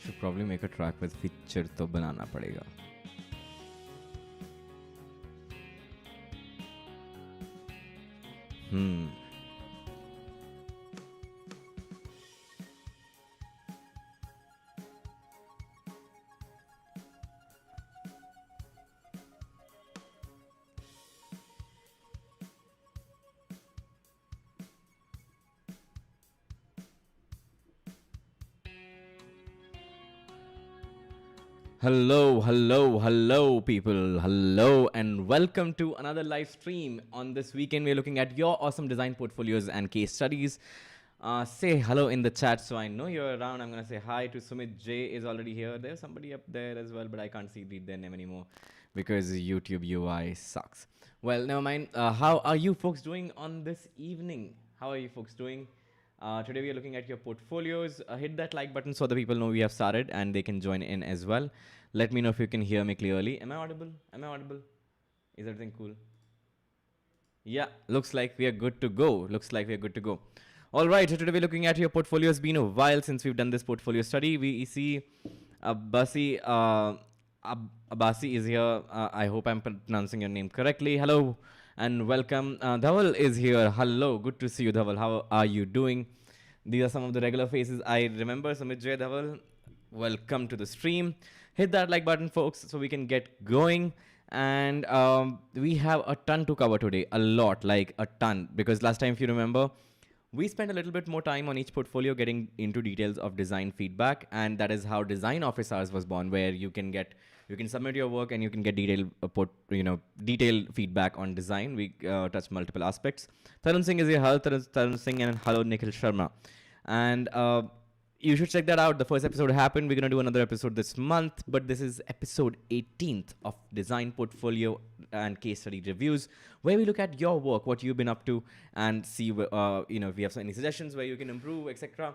Should probably make a track with feature तो बनाना पड़ेगा. Hello, people. Hello, and welcome to another live stream. On this weekend, we're looking at your awesome design portfolios and case studies. Say hello in the chat so I know you're around. I'm going to say hi to Sumeet. J is already here. There's somebody up there as well, but I can't read their name anymore because YouTube UI sucks. Well, never mind. How are you folks doing on this evening? How are you folks doing? Today we are looking at your portfolios. Hit that like button so the people know we have started and they can join in as well. Let me know if you can hear me clearly. Am I audible? Am I audible? Is everything cool? Yeah, looks like we are good to go. Looks like we are good to go. All right, so today we're looking at your portfolio. It's been a while since we've done this portfolio study. We see Abasi is here. I hope I'm pronouncing your name correctly. Hello and welcome. Dhaval is here. Hello, good to see you, Dhaval. How are you doing? These are some of the regular faces I remember. Sumit J. Dhaval, welcome to the stream. Hit that like button, folks, so we can get going. And we have a ton to cover today. A lot, like a ton. Because last time, if you remember, we spent a little bit more time on each portfolio getting into details of design feedback, and that is how Design Office Hours was born, where you can submit your work and you can get detailed feedback on design. We touched multiple aspects. Tarun Singh is here. Hello, Tarun Singh, and hello, Nikhil Sharma. And you should check that out. The first episode happened. We're going to do another episode this month, but this is episode 18th of Design Portfolio and Case Study Reviews, where we look at your work, what you've been up to, and see if we have any suggestions where you can improve, etc.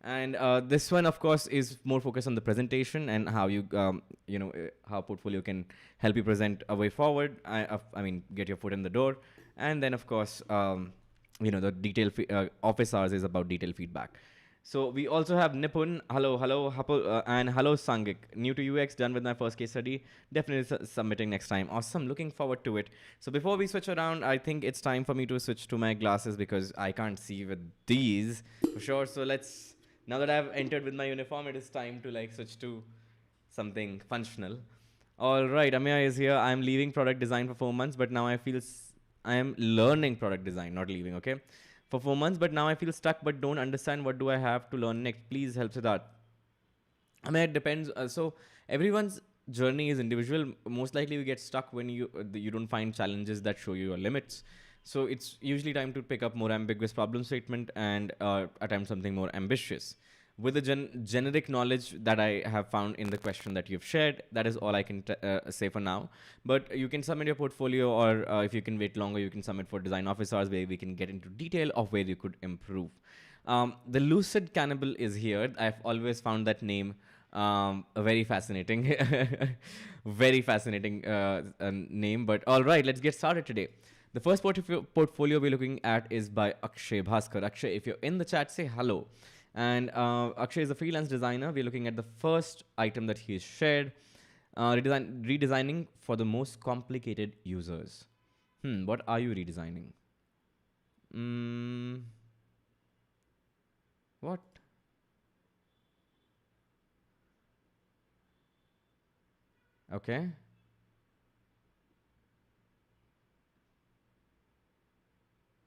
And this one, of course, is more focused on the presentation and how how portfolio can help you present a way forward. Get your foot in the door. And then, of course, the detail office hours is about detailed feedback. So we also have Nipun, hello, and hello Sangik. New to UX, done with my first case study. Definitely submitting next time. Awesome, looking forward to it. So before we switch around, I think it's time for me to switch to my glasses because I can't see with these for sure. So now that I've entered with my uniform, it is time to switch to something functional. All right, Amya is here. I'm leaving product design for 4 months, but now I feel I am learning product design, not leaving, okay? For 4 months, but now I feel stuck but don't understand what do I have to learn next. Please help with that. It depends. So everyone's journey is individual. Most likely we get stuck when you don't find challenges that show you your limits. So it's usually time to pick up more ambiguous problem statement and attempt something more ambitious. With the generic knowledge that I have found in the question that you've shared, that is all I can say for now. But you can submit your portfolio, or if you can wait longer, you can submit for Design Office Hours, where we can get into detail of where you could improve. The Lucid Cannibal is here. I've always found that name very fascinating. Very fascinating name. But all right, let's get started today. The first portfolio we're looking at is by Akshay Bhaskar. Akshay, if you're in the chat, say hello. And Akshay is a freelance designer. We're looking at the first item that he shared, redesigning for the most complicated users. What are you redesigning? What? Okay.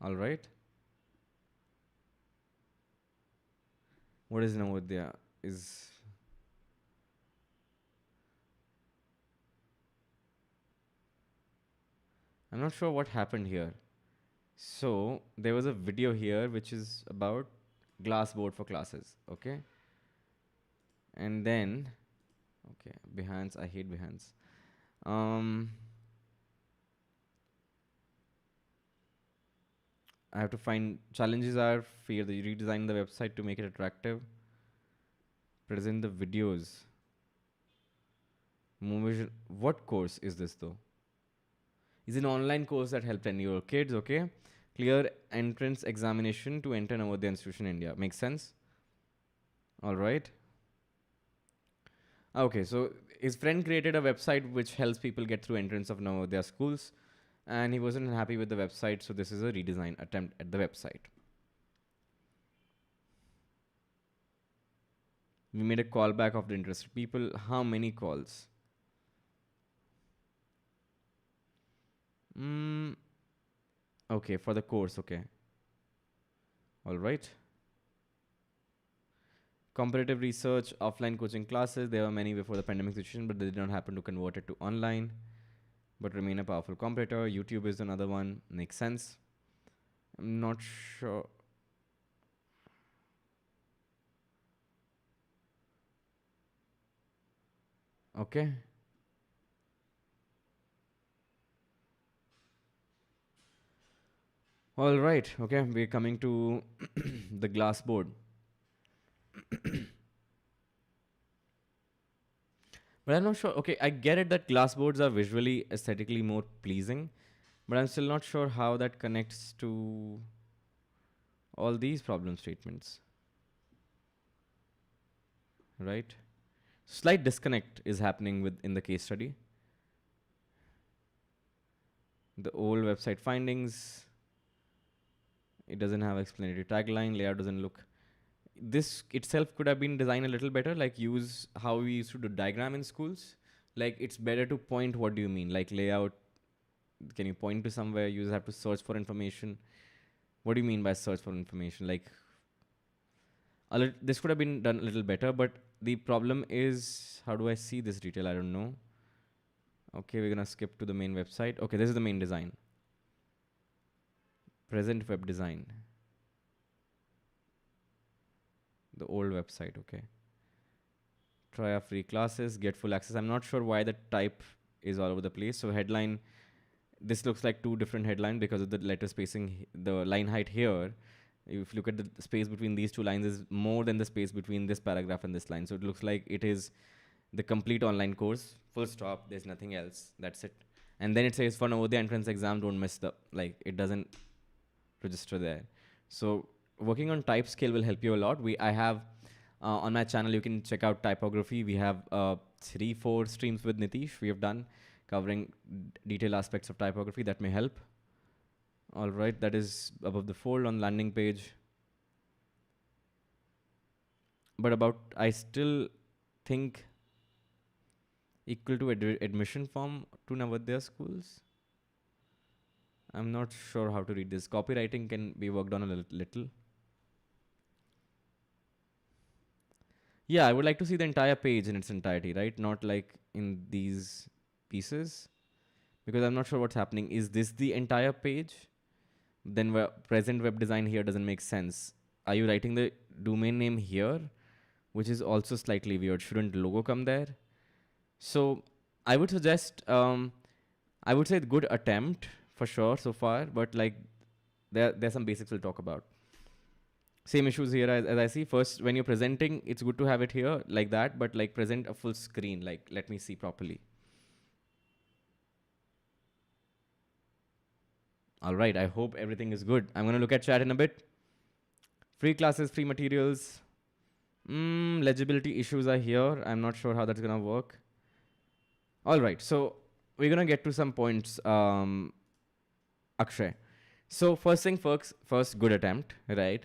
All right. What is Navodaya? I'm not sure what happened here. So there was a video here which is about Glassboard for classes. Okay. And then, okay, Behance. I hate Behance. I have to find challenges are fear the redesign the website to make it attractive. Present the videos. What course is this though? Is an online course that helped 10-year-old kids, okay? Clear entrance examination to enter Navodaya Institution India. Makes sense? All right. Okay, so his friend created a website which helps people get through entrance of Navodaya schools, and he wasn't happy with the website, so this is a redesign attempt at the website. We made a callback of the interested people. How many calls? Mm, okay, for the course, okay. All right. Comparative research, offline coaching classes. There were many before the pandemic situation, but they did not happen to convert it to online, but remain a powerful competitor. YouTube is another one. Makes sense. I'm not sure. Okay. All right. Okay. We're coming to the glass board. But I'm not sure. Okay. I get it that glass boards are visually, aesthetically more pleasing, but I'm still not sure how that connects to all these problem statements. Right? Slight disconnect is happening in the case study. The old website findings, it doesn't have explanatory tagline, layout doesn't look. This itself could have been designed a little better, like use how we used to do diagram in schools. Like it's better to point, what do you mean? Like layout, can you point to somewhere? Users have to search for information. What do you mean by search for information? Like this could have been done a little better, but the problem is, how do I see this detail? I don't know. Okay, we're gonna skip to the main website. Okay, this is the main design. Present web design. The old website, okay. Try our free classes, get full access. I'm not sure why the type is all over the place. So headline, this looks like two different headlines because of the letter spacing, the line height here. If you look at the space between these two lines is more than the space between this paragraph and this line. So it looks like it is the complete online course, full stop, there's nothing else, that's it. And then it says for Navodaya entrance exam, don't miss the, like it doesn't register there. So working on type scale will help you a lot. I have on my channel, you can check out typography. We have 3-4 streams with Nitish we have done covering detailed aspects of typography that may help. All right, that is above the fold on landing page. But I still think equal to admission form to Navodaya schools. I'm not sure how to read this. Copywriting can be worked on a little. Yeah, I would like to see the entire page in its entirety, right? Not like in these pieces, because I'm not sure what's happening. Is this the entire page? Then present web design here doesn't make sense. Are you writing the domain name here? Which is also slightly weird. Shouldn't logo come there? So I would suggest, I would say good attempt for sure so far, but like there's some basics we'll talk about. Same issues here as I see. First, when you're presenting, it's good to have it here like that, but like present a full screen, like let me see properly. All right, I hope everything is good. I'm gonna look at chat in a bit. Free classes, free materials. Legibility issues are here. I'm not sure how that's gonna work. All right, so we're gonna get to some points, Akshay. So first thing first, good attempt, right?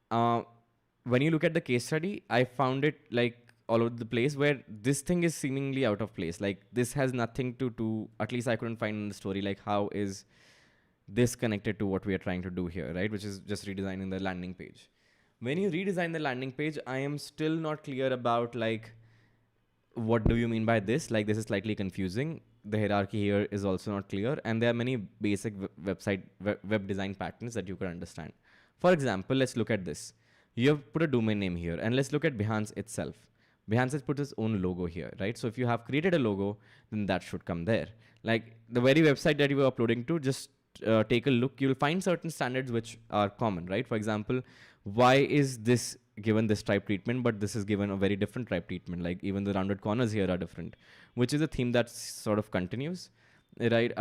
When you look at the case study, I found it like all over the place where this thing is seemingly out of place. Like this has nothing to do, at least I couldn't find in the story, like how is this connected to what we are trying to do here, right? Which is just redesigning the landing page. When you redesign the landing page, I am still not clear about like, what do you mean by this? Like this is slightly confusing. The hierarchy here is also not clear. And there are many basic web design patterns that you can understand. For example, let's look at this. You have put a domain name here, and let's look at Behance itself. Behance has put its own logo here, right? So if you have created a logo, then that should come there. Like the very website that you were uploading to, just take a look. You'll find certain standards which are common, right? For example, why is this given this type treatment, but this is given a very different type treatment? Like even the rounded corners here are different, which is a theme that sort of continues, right?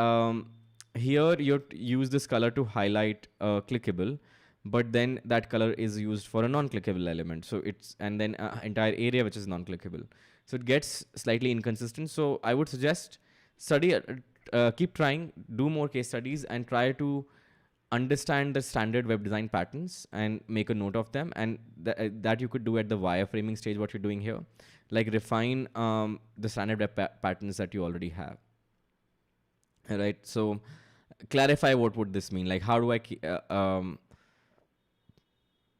Here you use this color to highlight clickable, but then that color is used for a non-clickable element. So it's, and then entire area which is non-clickable. So it gets slightly inconsistent. So I would suggest study, keep trying, do more case studies, and try to understand the standard web design patterns and make a note of them. And that you could do at the wireframing stage, what you're doing here, like refine the standard web patterns that you already have. All right. So clarify what would this mean? Like, how do I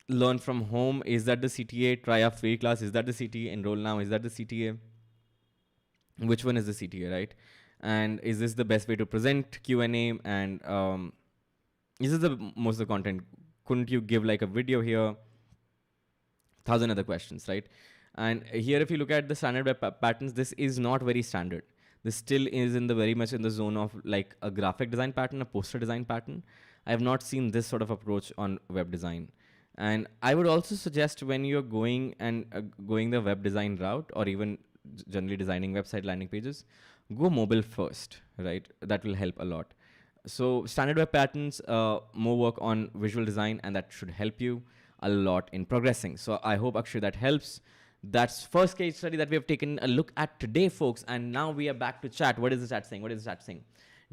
learn from home? Is that the CTA? Try a free class. Is that the CTA? Enroll now. Is that the CTA? Which one is the CTA, right? And is this the best way to present Q&A? And this is the most of the content. Couldn't you give like a video here? 1,000 other questions, right? And here, if you look at the standard web patterns, this is not very standard. This still is in the very much in the zone of like a graphic design pattern, a poster design pattern. I have not seen this sort of approach on web design. And I would also suggest, when you're going and going the web design route, or even generally designing website landing pages, go mobile first, right? That will help a lot. So standard web patterns, more work on visual design, and that should help you a lot in progressing. So I hope, Akshay, that helps. That's first case study that we have taken a look at today, folks. And now we are back to chat. What is the chat saying? What is the chat saying?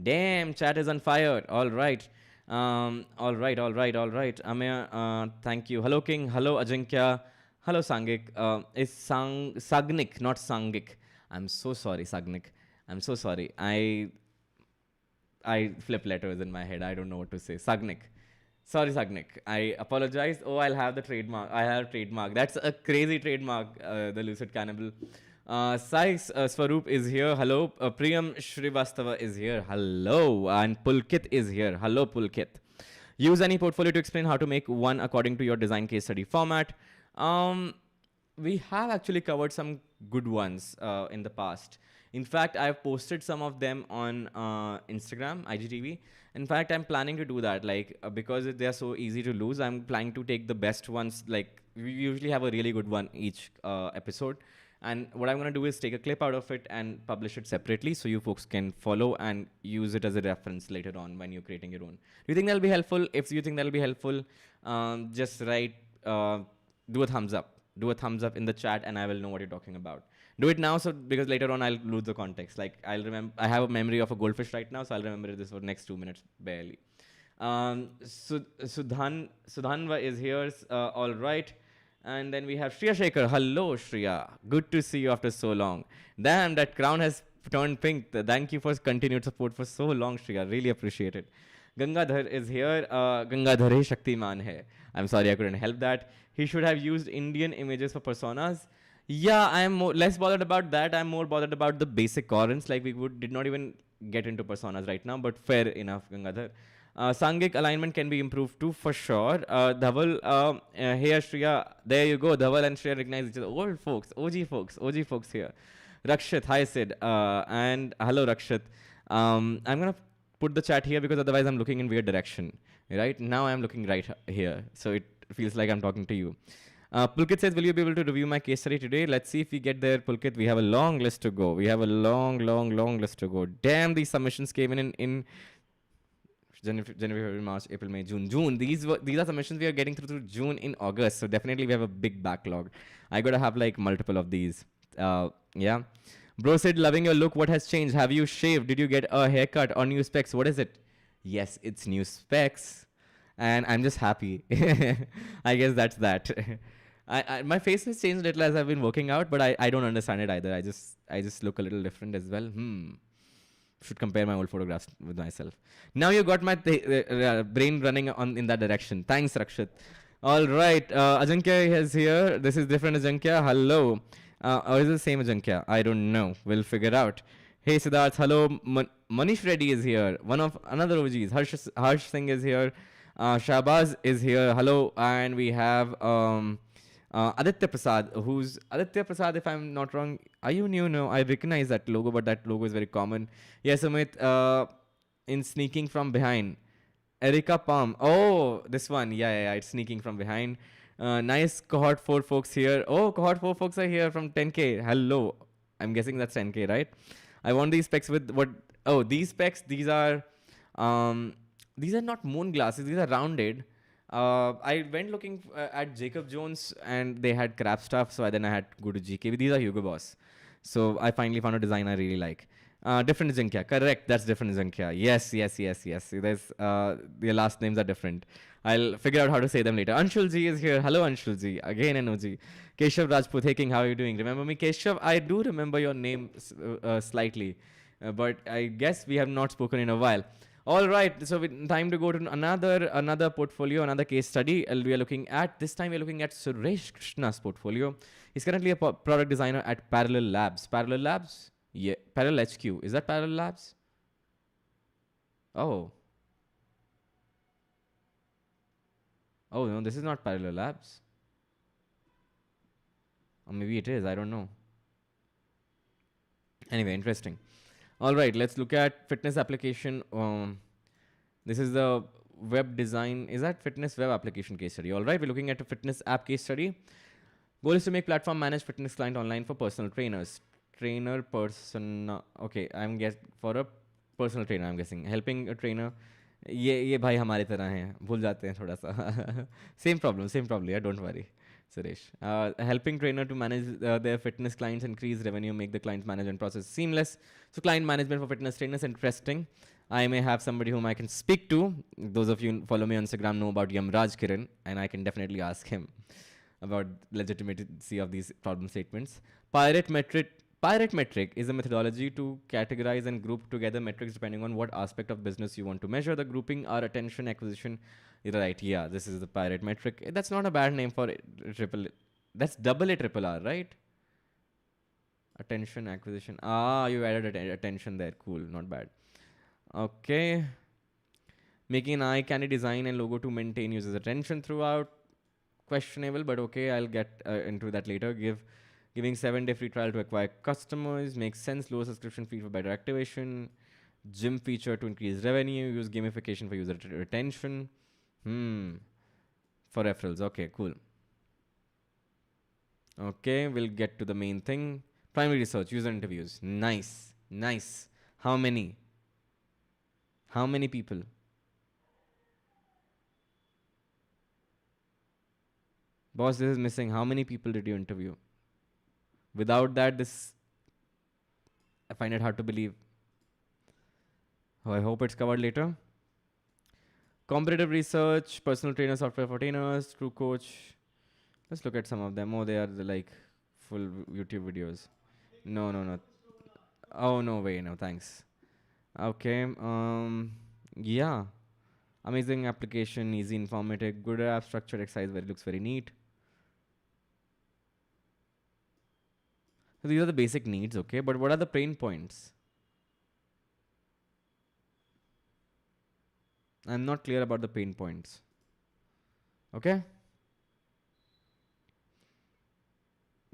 Damn, chat is on fire. All right. All right. Amaya, thank you. Hello, King. Hello, Ajinkya. Hello, Sangik. It's Sagnik, not Sangik. I'm so sorry, Sagnik. I'm so sorry. I flip letters in my head. I don't know what to say. Sagnik. Sorry, Sagnik. I apologize. Oh, I'll have the trademark. I have trademark. That's a crazy trademark, the Lucid Cannibal. Sai Swaroop is here. Hello. Priyam Shrivastava is here. Hello. And Pulkit is here. Hello, Pulkit. Use any portfolio to explain how to make one according to your design case study format. We have actually covered some good ones in the past. In fact, I've posted some of them on Instagram, IGTV. In fact, I'm planning to do that, like, because they're so easy to lose. I'm planning to take the best ones. Like, we usually have a really good one each episode. And what I'm going to do is take a clip out of it and publish it separately, so you folks can follow and use it as a reference later on when you're creating your own. Do you think that'll be helpful? If you think that'll be helpful, just write, do a thumbs up. Do a thumbs up in the chat, and I will know what you're talking about. Do it now, so because later on I'll lose the context. Like, I'll remember, I have a memory of a goldfish right now, so I'll remember this for the next 2 minutes barely. Sudhanva is here. All right. And then we have Shriya Shekhar. Hello, Shriya. Good to see you after so long. Damn, that crown has turned pink. Thank you for continued support for so long, Shriya. Really appreciate it. Gangadhar is here. Gangadhar hai Shaktiman hai. I'm sorry, I couldn't help that. He should have used Indian images for personas. Yeah, I am less bothered about that. I'm more bothered about the basic currents. Like, we did not even get into personas right now, but fair enough, Gangadhar. Sangik alignment can be improved too, for sure. Dhaval, here, Shriya, there you go. Dhaval and Shriya recognize each other. Old folks, OG folks here. Rakshit, hi Sid. And hello, Rakshit. I'm going to put the chat here because otherwise I'm looking in weird direction. Right? Now I'm looking right here. So it feels like I'm talking to you. Pulkit says, will you be able to review my case study today? Let's see if we get there, Pulkit. We have a long list to go. We have a long list to go. Damn, these submissions came in January, February, March, April, May, June. These are submissions we are getting through June in August. So definitely we have a big backlog. I got to have like multiple of these. Yeah. Bro said, loving your look. What has changed? Have you shaved? Did you get a haircut or new specs? What is it? Yes, it's new specs. And I'm just happy. I guess that's that. My face has changed a little as I've been working out, but I don't understand it either. I just look a little different as well. Should compare my old photographs with myself. Now you got my brain running in that direction. Thanks, Rakshit. All right, Ajinkya is here. This is different Ajinkya. Hello. Or is it the same Ajinkya? I don't know. We'll figure out. Hey, Siddharth. Hello. Manish Reddy is here. One of another OGs. Harsh Singh is here. Shahbaz is here. Hello. And we have Aditya Prasad, who's Aditya Prasad, if I'm not wrong. Are you new? No, I recognize that logo, but that logo is very common. Yes, Sumeet, in Sneaking From Behind. Erika Palm. Oh, this one. Yeah, it's Sneaking From Behind. Nice cohort 4 folks here. Oh, cohort 4 folks are here from 10K. Hello. I'm guessing that's 10K, right? I want these specs with what? Oh, these specs, these are not moon glasses. These are rounded. I went looking at Jacob Jones and they had crap stuff, so then I had to go to GK. These are Hugo Boss. So I finally found a design I really like. Different Zinkya. Correct. That's different Zinkya. Yes, yes, yes, yes. There's their last names are different. I'll figure out how to say them later. Anshul ji is here. Hello, Anshul ji. Again, NOG. Keshav Rajput Haking, how are you doing? Remember me, Keshav? I do remember your name slightly, but I guess we have not spoken in a while. All right, so time to go to another portfolio, another case study. We are looking at this time. We are looking at Suresh Krishna's portfolio. He's currently a product designer at Parallel Labs. Parallel Labs, yeah, Parallel HQ. Is that Parallel Labs? Oh, oh no, this is not Parallel Labs. Or maybe it is. I don't know. Anyway, interesting. All right, let's look at fitness application. This is the web design. Is that fitness web application case study? All right, we're looking at a fitness app case study. Goal is to make platform manage fitness client online for personal trainers. Trainer person. Okay, I'm guess for a personal trainer. I'm guessing helping a trainer. ये भाई हमारे तरह हैं भूल जाते हैं थोड़ा सा same problem yeah don't worry Suresh. Helping trainer to manage their fitness clients, increase revenue, make the client management process seamless. So client management for fitness trainers, interesting. I may have somebody whom I can speak to. Those of you who follow me on Instagram know about Yamraj Kiran, and I can definitely ask him about legitimacy of these problem statements. Pirate metric. Pirate metric is a methodology to categorize and group together metrics depending on what aspect of business you want to measure. The grouping are attention, acquisition. You're right. Yeah, this is the pirate metric. That's not a bad name for triple. That's double A triple R, right? Attention, acquisition. Ah, you added attention there. Cool, not bad. Okay. Making an eye candy design and logo to maintain users' attention throughout. Questionable, but okay, I'll get into that later. Giving 7-day free trial to acquire customers makes sense. Lower subscription fee for better activation. Gym feature to increase revenue. Use gamification for user retention. For referrals. Okay, cool. Okay, we'll get to the main thing. Primary research, user interviews. Nice, nice. How many? How many people? Boss, this is missing. How many people did you interview? Without that, I find it hard to believe. Oh, I hope it's covered later. Competitive research, personal trainer, software for trainers, true coach. Let's look at some of them. Oh, they are like full YouTube videos. No, no, no. Oh, no way. No, thanks. Okay. Yeah. Amazing application, easy, informative, good app, structured exercise where it looks very neat. So these are the basic needs, okay? But what are the pain points? I'm not clear about the pain points. Okay?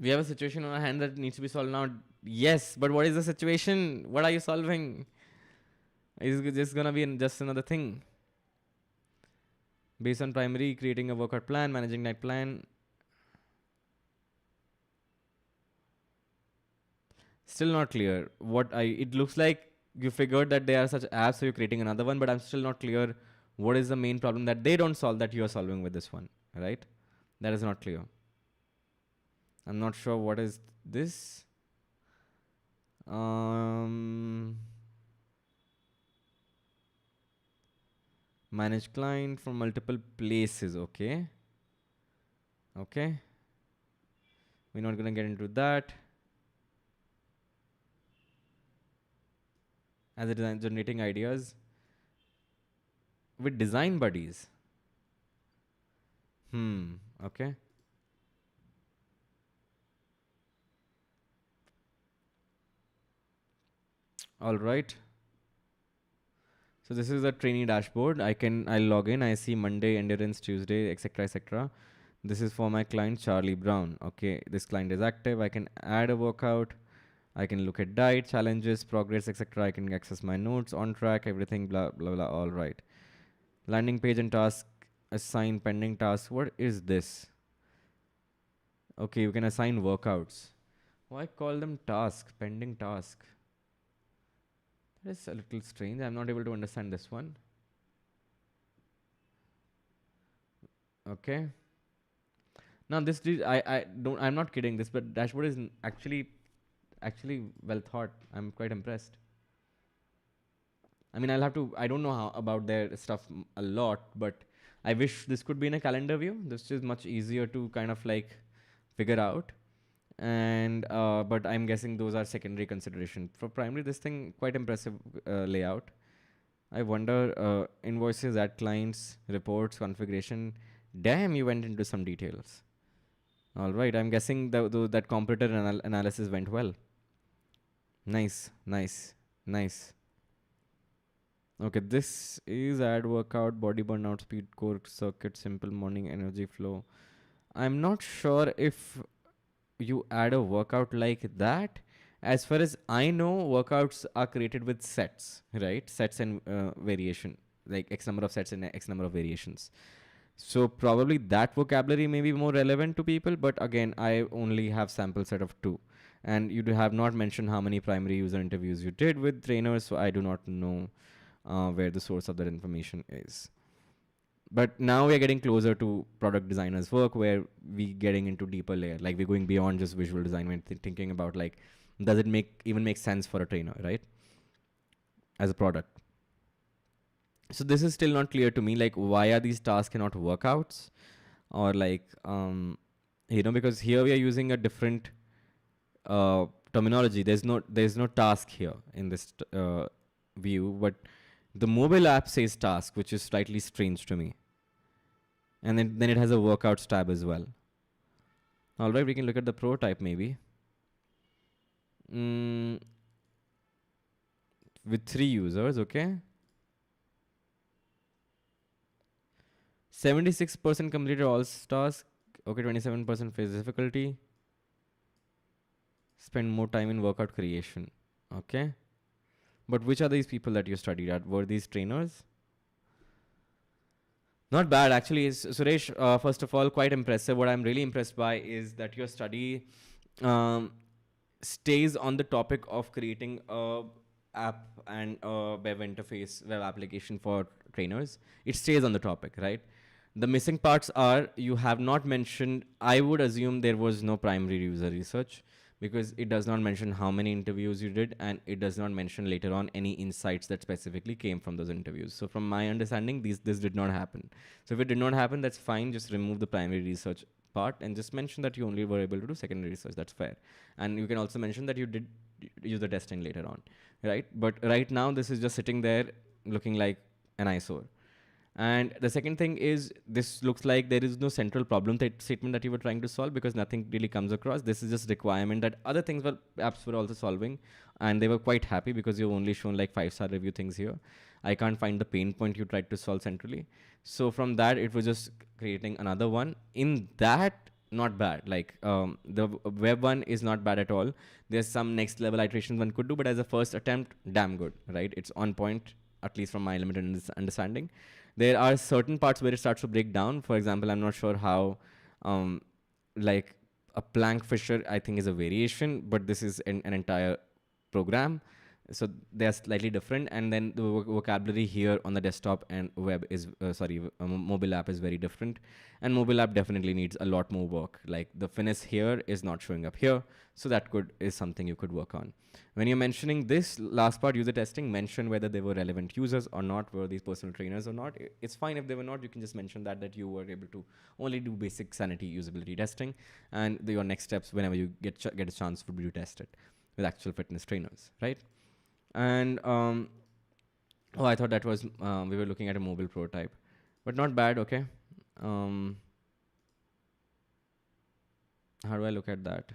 We have a situation on our hand that needs to be solved now. Yes, but what is the situation? What are you solving? Is this gonna be just another thing? Based on primary, creating a workout plan, managing night plan. Still not clear. It looks like you figured that there are such apps, so you're creating another one, but I'm still not clear what is the main problem that they don't solve that you are solving with this one, right? That is not clear. I'm not sure what is this. Manage client from multiple places, okay. Okay. We're not gonna get into that. As a design, generating ideas with design buddies. Okay. All right. So this is a trainee dashboard. I'll log in. I see Monday, endurance, Tuesday, etc., etc. This is for my client Charlie Brown. Okay, this client is active. I can add a workout. I can look at diet, challenges, progress, etc. I can access my notes, on track, everything, blah, blah, blah. All right. Landing page and task, assign pending task. What is this? Okay, you can assign workouts. Why call them task, pending task? That is a little strange. I'm not able to understand this one. Okay. Now I don't, I'm not kidding. This but dashboard is actually well thought. I'm quite impressed. I mean, I don't know how about their stuff a lot, but I wish this could be in a calendar view. This is much easier to kind of like figure out. And but I'm guessing those are secondary consideration. For primary, this thing quite impressive layout. I wonder invoices, at clients, reports, configuration. Damn, you went into some details. All right, I'm guessing that comparator analysis went well. Nice, nice, nice. Okay, this is add workout, body burnout, speed core circuit, simple morning energy flow. I'm not sure if you add a workout like that. As far as I know, workouts are created with sets, right? Sets and variation, like X number of sets and X number of variations. So probably that vocabulary may be more relevant to people, but again, I only have sample set of 2. And you have not mentioned how many primary user interviews you did with trainers, so I do not know where the source of that information is. But now we're getting closer to product designers' work, where we getting into deeper layer. Like we're going beyond just visual design. We're thinking about like, does it make sense for a trainer, right? As a product. So this is still not clear to me. Like, why are these tasks cannot workouts, or like, because here we are using a different terminology. There's no task here in this view, but the mobile app says task, which is slightly strange to me. And then it has a workouts tab as well. All right, we can look at the prototype maybe. With 3 users, okay. 76% completed all tasks. Okay, 27% face difficulty. Spend more time in workout creation. Okay. But which are these people that you studied at? Were these trainers? Not bad, actually. Suresh, first of all, quite impressive. What I'm really impressed by is that your study stays on the topic of creating a app and a web interface, web application for trainers. It stays on the topic, right? The missing parts are, you have not mentioned, I would assume there was no primary user research, because it does not mention how many interviews you did, and it does not mention later on any insights that specifically came from those interviews. So from my understanding, this did not happen. So if it did not happen, that's fine. Just remove the primary research part and just mention that you only were able to do secondary research. That's fair. And you can also mention that you did user testing later on, right? But right now, this is just sitting there looking like an eyesore. And the second thing is, this looks like there is no central problem statement that you were trying to solve, because nothing really comes across. This is just requirement that other things apps were also solving, and they were quite happy because you've only shown like 5-star review things here. I can't find the pain point you tried to solve centrally. So from that, it was just creating another one. In that, not bad. Like the web one is not bad at all. There's some next level iterations one could do, but as a first attempt, damn good, right? It's on point, at least from my limited understanding. There are certain parts where it starts to break down. For example, I'm not sure how, like a plank fisher, I think is a variation, but this is an entire program. So they're slightly different. And then the vocabulary here on the desktop and web is, mobile app is very different. And mobile app definitely needs a lot more work. Like the finesse here is not showing up here. So that is something you could work on. When you're mentioning this last part, user testing, mention whether they were relevant users or not, were these personal trainers or not. It's fine if they were not. You can just mention that you were able to only do basic sanity usability testing, and your next steps whenever you get a chance would be to test it with actual fitness trainers, right? And I thought that was we were looking at a mobile prototype, but not bad. Okay. How do I look at that?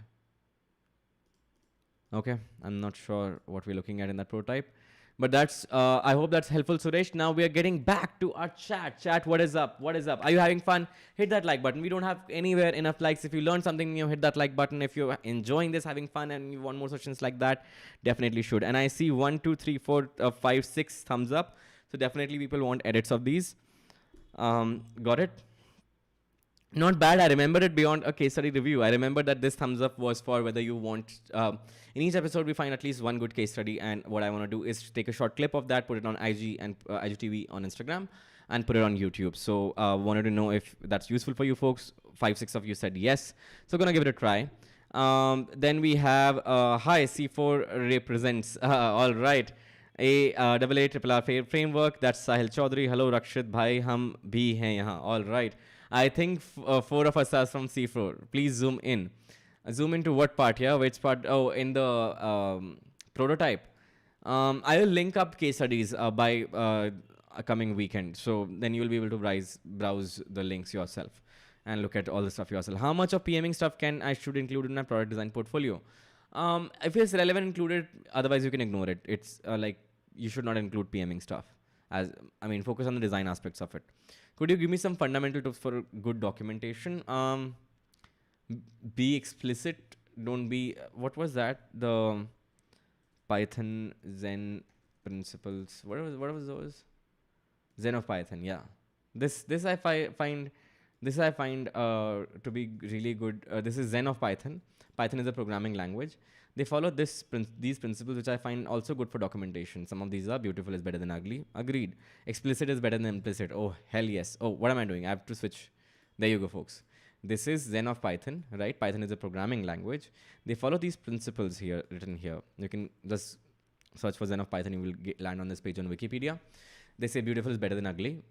Okay, I'm not sure what we're looking at in that prototype, but that's, I hope that's helpful, Suresh. Now we are getting back to our chat. Chat, what is up? What is up? Are you having fun? Hit that like button. We don't have anywhere enough likes. If you learned something new, hit that like button. If you're enjoying this, having fun, and you want more sessions like that, definitely should. And I see 1, 2, 3, 4, 5, 6 thumbs up. So definitely people want edits of these. Got it? Not bad. I remember it beyond a case study review. I remember that this thumbs up was for whether you want, in each episode we find at least one good case study, and what I want to do is take a short clip of that, put it on IG and IGTV on Instagram, and put it on YouTube. So wanted to know if that's useful for you folks. 5-6 of you said yes, so gonna give it a try. Then we have hi C4 represents. All right, a double A triple R framework. That's Sahil Chaudhary. Hello Rakshit bhai, hum bhi hain yahan. All right. I think 4 of us are from C4. Please zoom in. Zoom into what part here? Which part? Oh, in the prototype. I will link up case studies by a coming weekend. So then you'll be able to browse the links yourself and look at all the stuff yourself. How much of PMing stuff I should include in my product design portfolio? If it's relevant, include it. Otherwise, you can ignore it. It's like you should not include PMing stuff. Focus on the design aspects of it. Could you give me some fundamental tips for good documentation? Be explicit. Don't be. What was that? The Python Zen principles. What was those? Zen of Python. Yeah. This I find to be really good. This is Zen of Python. Python is a programming language. They follow these principles, which I find also good for documentation. Some of these are beautiful is better than ugly. Agreed. Explicit is better than implicit. Oh, hell yes. Oh, what am I doing? I have to switch. There you go, folks. This is Zen of Python, right? Python is a programming language. They follow these principles here, written here. You can just search for Zen of Python. You will land on this page on Wikipedia. They say beautiful is better than ugly.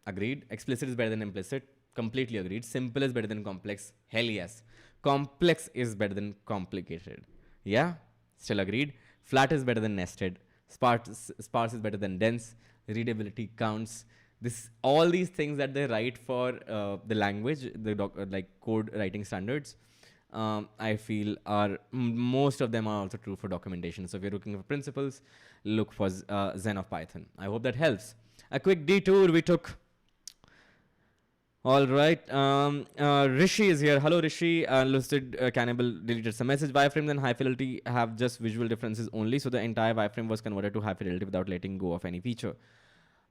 Agreed. Explicit is better than implicit. Completely agreed. Simple is better than complex. Hell yes. Complex is better than complicated. Yeah? Still agreed. Flat is better than nested. Sparse is better than dense. Readability counts. All these things that they write for the language, like code writing standards, I feel most of them are also true for documentation. So if you're looking for principles, look for Zen of Python. I hope that helps. A quick detour we took. All right. Rishi is here. Hello, Rishi. Listed Cannibal deleted some message. Wireframes and high fidelity have just visual differences only, so the entire wireframe was converted to high fidelity without letting go of any feature.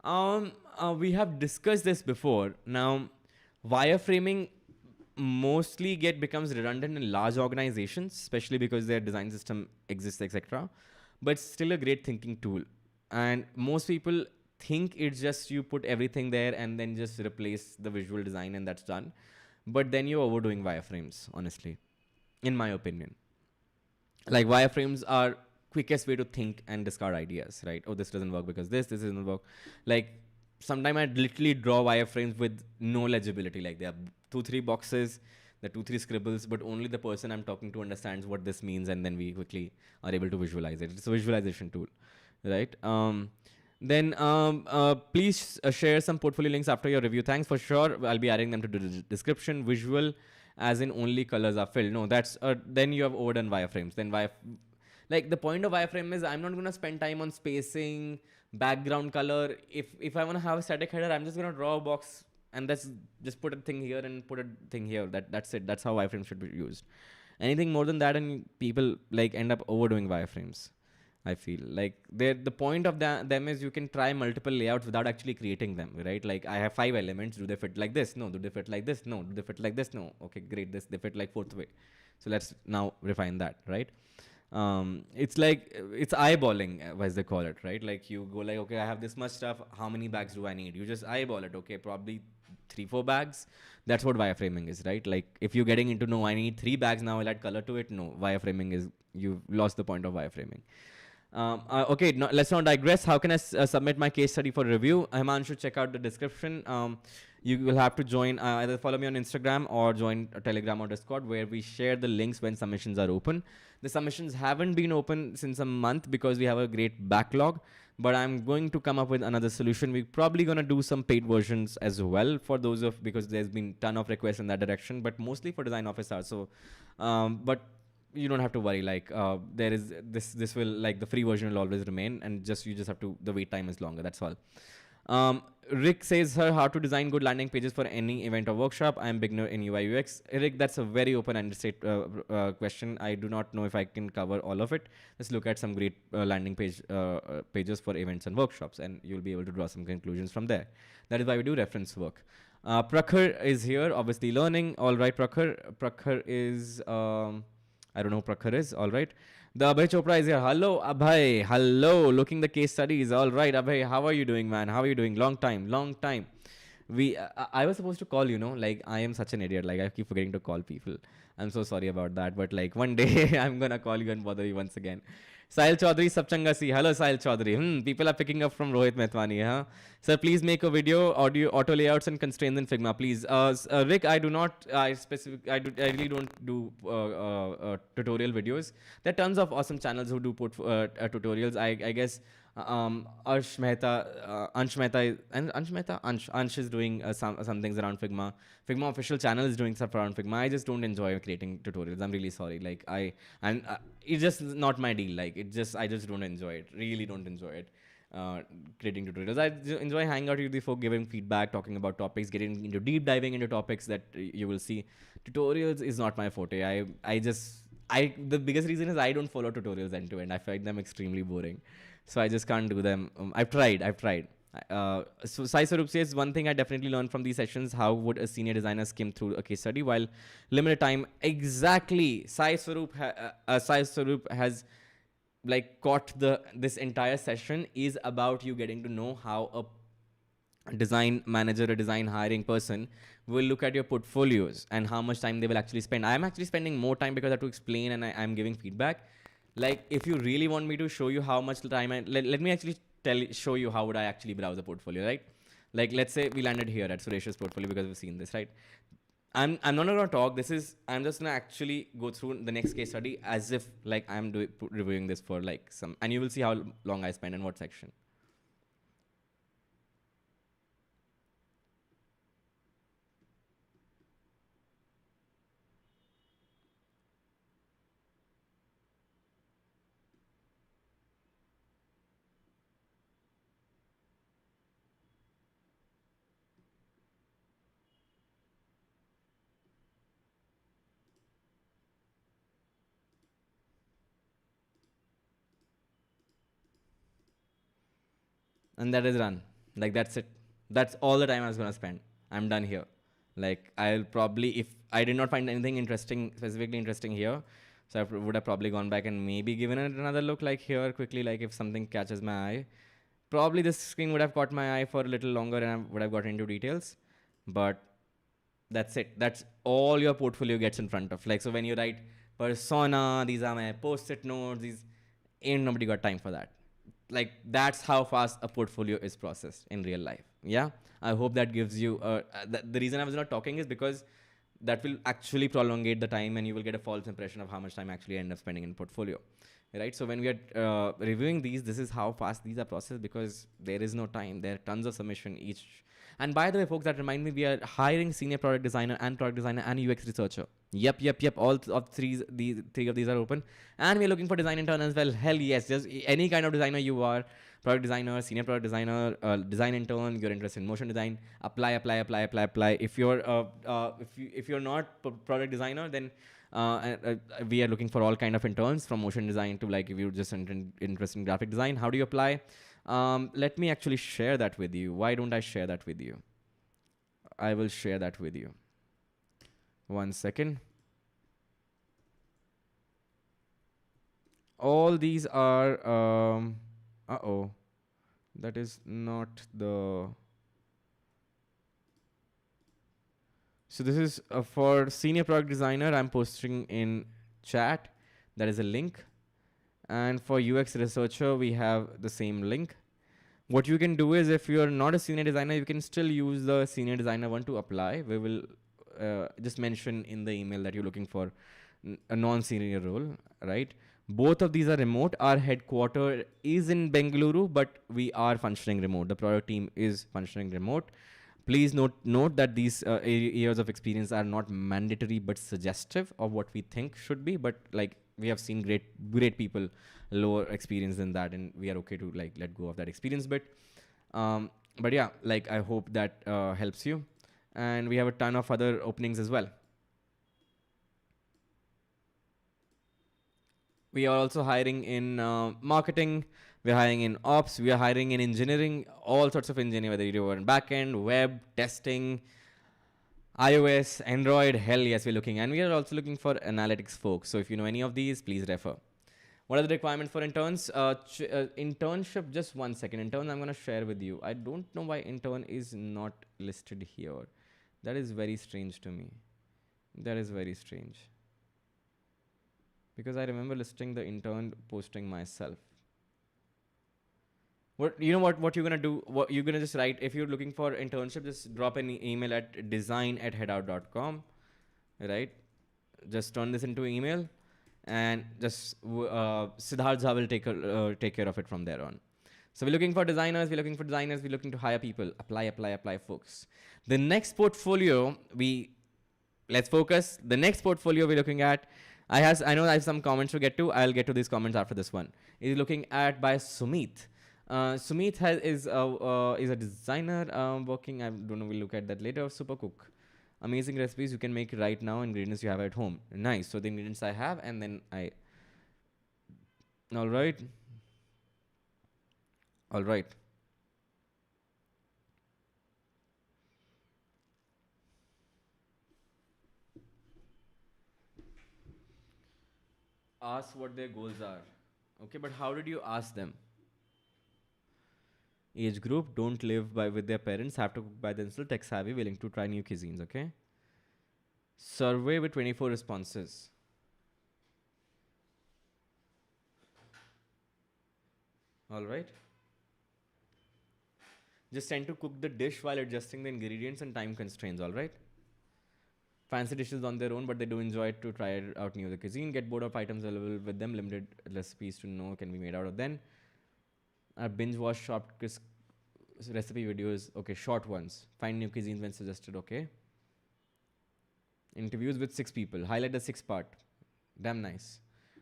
We have discussed this before. Now, wireframing mostly becomes redundant in large organizations, especially because their design system exists, etc. But it's still a great thinking tool. And most people think it's just you put everything there and then just replace the visual design and that's done. But then you're overdoing wireframes, honestly, in my opinion. Like wireframes are quickest way to think and discard ideas, right? Oh, this doesn't work because this doesn't work. Like sometimes I literally draw wireframes with no legibility. Like there are 2-3 boxes, there are 2-3 scribbles, but only the person I'm talking to understands what this means, and then we quickly are able to visualize it. It's a visualization tool, right? Please share some portfolio links after your review. Thanks for sure. I'll be adding them to the description. Visual, as in only colors are filled. No, that's then you have overdone wireframes. Then like the point of wireframe is I'm not going to spend time on spacing, background color. If I want to have a static header, I'm just going to draw a box and that's just put a thing here and put a thing here. That's it. That's how wireframes should be used. Anything more than that, and people like end up overdoing wireframes. I feel like the point of them is you can try multiple layouts without actually creating them, right? Like I have 5 elements. Do they fit like this? No. Do they fit like this? No. Do they fit like this? No. Okay, great. They fit like 4th way. So let's now refine that, right? It's like it's eyeballing, as they call it, right? Like you go like, okay, I have this much stuff. How many bags do I need? You just eyeball it. Okay, probably 3-4 bags. That's what wireframing is, right? Like if you're getting into, no, I need 3 bags now, I'll add color to it. No, wireframing is, you've lost the point of wireframing. Okay, let's not digress. How can I submit my case study for review? Himanshu, check out the description. You will have to join, either follow me on Instagram or join a Telegram or Discord, where we share the links when submissions are open. The submissions haven't been open since a month because we have a great backlog, but I'm going to come up with another solution. We're probably going to do some paid versions as well for those because there's been a ton of requests in that direction, but mostly for design officers. So, but you don't have to worry. Like there is this will, like, the free version will always remain, and you just have to, the wait time is longer. That's all. Rick says her how to design good landing pages for any event or workshop. I am beginner in UI UX. Rick, that's a very open-ended question. I do not know if I can cover all of it. Let's look at some great landing pages for events and workshops, and you'll be able to draw some conclusions from there. That is why we do reference work. Prakhar is here, obviously learning. All right, Prakhar. Prakhar is I don't know who Prakhar is. All right. The Abhay Chopra is here. Hello, Abhay. Hello. Looking the case studies. All right, Abhay. How are you doing, man? How are you doing? Long time. Long time. I was supposed to call, like I am such an idiot. Like I keep forgetting to call people. I'm so sorry about that. But like one day I'm gonna call you and bother you once again. Sahil Chaudhary Sapchanga si. Hello, Sahil Chaudhary. People are picking up from Rohit Mehtwani, huh? Sir, please make a video, audio, auto layouts and constraints in Figma, please. Rick, I do not, I really don't do tutorial videos. There are tons of awesome channels who do tutorials. I guess Arsh Mehta, Ansh Mehta, and Ansh Mehta, Ansh is doing some things around Figma. Figma official channel is doing stuff around Figma. I just don't enjoy creating tutorials. I'm really sorry. Like and it's just not my deal. Like I just don't enjoy it. Really don't enjoy it. Creating tutorials. I enjoy hanging out with you folk, giving feedback, talking about topics, getting into deep diving into topics that you will see. Tutorials is not my forte. The biggest reason is I don't follow tutorials end to end. I find them extremely boring. So I just can't do them. I've tried. So Sai Sarup says, one thing I definitely learned from these sessions, how would a senior designer skim through a case study while limited time? Exactly. Sai Sarup has like caught this entire session is about you getting to know how a design manager, a design hiring person will look at your portfolios and how much time they will actually spend. I'm actually spending more time because I have to explain and I'm giving feedback. Like, if you really want me to show you how much time let me actually show you how would I actually browse a portfolio, right? Like, let's say we landed here at Suresh's portfolio because we've seen this, right? I'm not gonna talk. I'm just gonna actually go through the next case study as if like I'm reviewing this for like some, and you will see how long I spend in what section. And that is run. Like, that's it. That's all the time I was gonna spend. I'm done here. Like, I'll probably, if I did not find anything interesting, specifically interesting here, so I would have probably gone back and maybe given it another look, like here quickly, like if something catches my eye. Probably this screen would have caught my eye for a little longer and I would have gotten into details. But that's it. That's all your portfolio gets in front of. Like, so when you write persona, these are my post-it notes, these ain't nobody got time for that. Like, that's how fast a portfolio is processed in real life. Yeah, I hope that gives you the reason I was not talking is because that will actually prolongate the time and you will get a false impression of how much time actually end up spending in portfolio, right? So when we are reviewing these, this is how fast these are processed because there is no time. There are tons of submission each. And by the way, folks, that remind me, we are hiring senior product designer and UX researcher. Yep. All of three of these are open. And we're looking for design intern as well. Hell yes. Just any kind of designer you are, product designer, senior product designer, design intern, you're interested in motion design, apply. If you're not product designer, then we are looking for all kind of interns from motion design to, like, if you're just interested in graphic design. How do you apply? Let me actually share that with you. Why don't I share that with you? I will share that with you. 1 second. All these are, that is not the, so this is for senior product designer. I'm posting in chat. That is a link. And for UX researcher, we have the same link. What you can do is, if you're not a senior designer, you can still use the senior designer one to apply. We will just mention in the email that you're looking for a non-senior role, right? Both of these are remote. Our headquarter is in Bengaluru, but we are functioning remote. The product team is functioning remote. Please note that these years of experience are not mandatory, but suggestive of what we think should be. But like, we have seen great people lower experience than that, and we are okay to like let go of that experience bit. But yeah, like, I hope that helps you. And we have a ton of other openings as well. We are also hiring in marketing. We're hiring in ops. We are hiring in engineering, all sorts of engineering, whether you're in backend, web, testing, iOS, Android. Hell yes, we're looking. And we are also looking for analytics folks. So if you know any of these, please refer. What are the requirements for interns? Internship, just one second. Intern, I'm going to share with you. I don't know why intern is not listed here. That is very strange to me. That is very strange. Because I remember listing the intern posting myself. What you know what you're gonna do? What you're gonna just write if you're looking for internship, just drop an email at design@headout.com, right? Just turn this into email, and just Siddharth Jha will take care of it from there on. So we're looking for designers. We're looking for designers. We're looking to hire people. Apply, apply, apply, folks. The next portfolio let's focus. The next portfolio we're looking at. I know I have some comments to get to. I'll get to these comments after this one. Is looking at by Sumeet. Sumeet is a designer working. I don't know. We'll look at that later. Super cook. Amazing recipes you can make right now. Ingredients you have at home. Nice. So the ingredients I have, and then I. All right. All right. Ask what their goals are. Okay, but how did you ask them? Age group, don't live with their parents, have to cook by themselves, tech savvy, willing to try new cuisines, okay? Survey with 24 responses. All right. Just tend to cook the dish while adjusting the ingredients and time constraints, all right? Fancy dishes on their own, but they do enjoy to try it out new the cuisine. Get bored of items available with them. Limited recipes to know can be made out of them. Binge watch short recipe videos. Okay, short ones. Find new cuisines when suggested. Okay. Interviews with 6 people. Highlight the 6 part. Damn nice.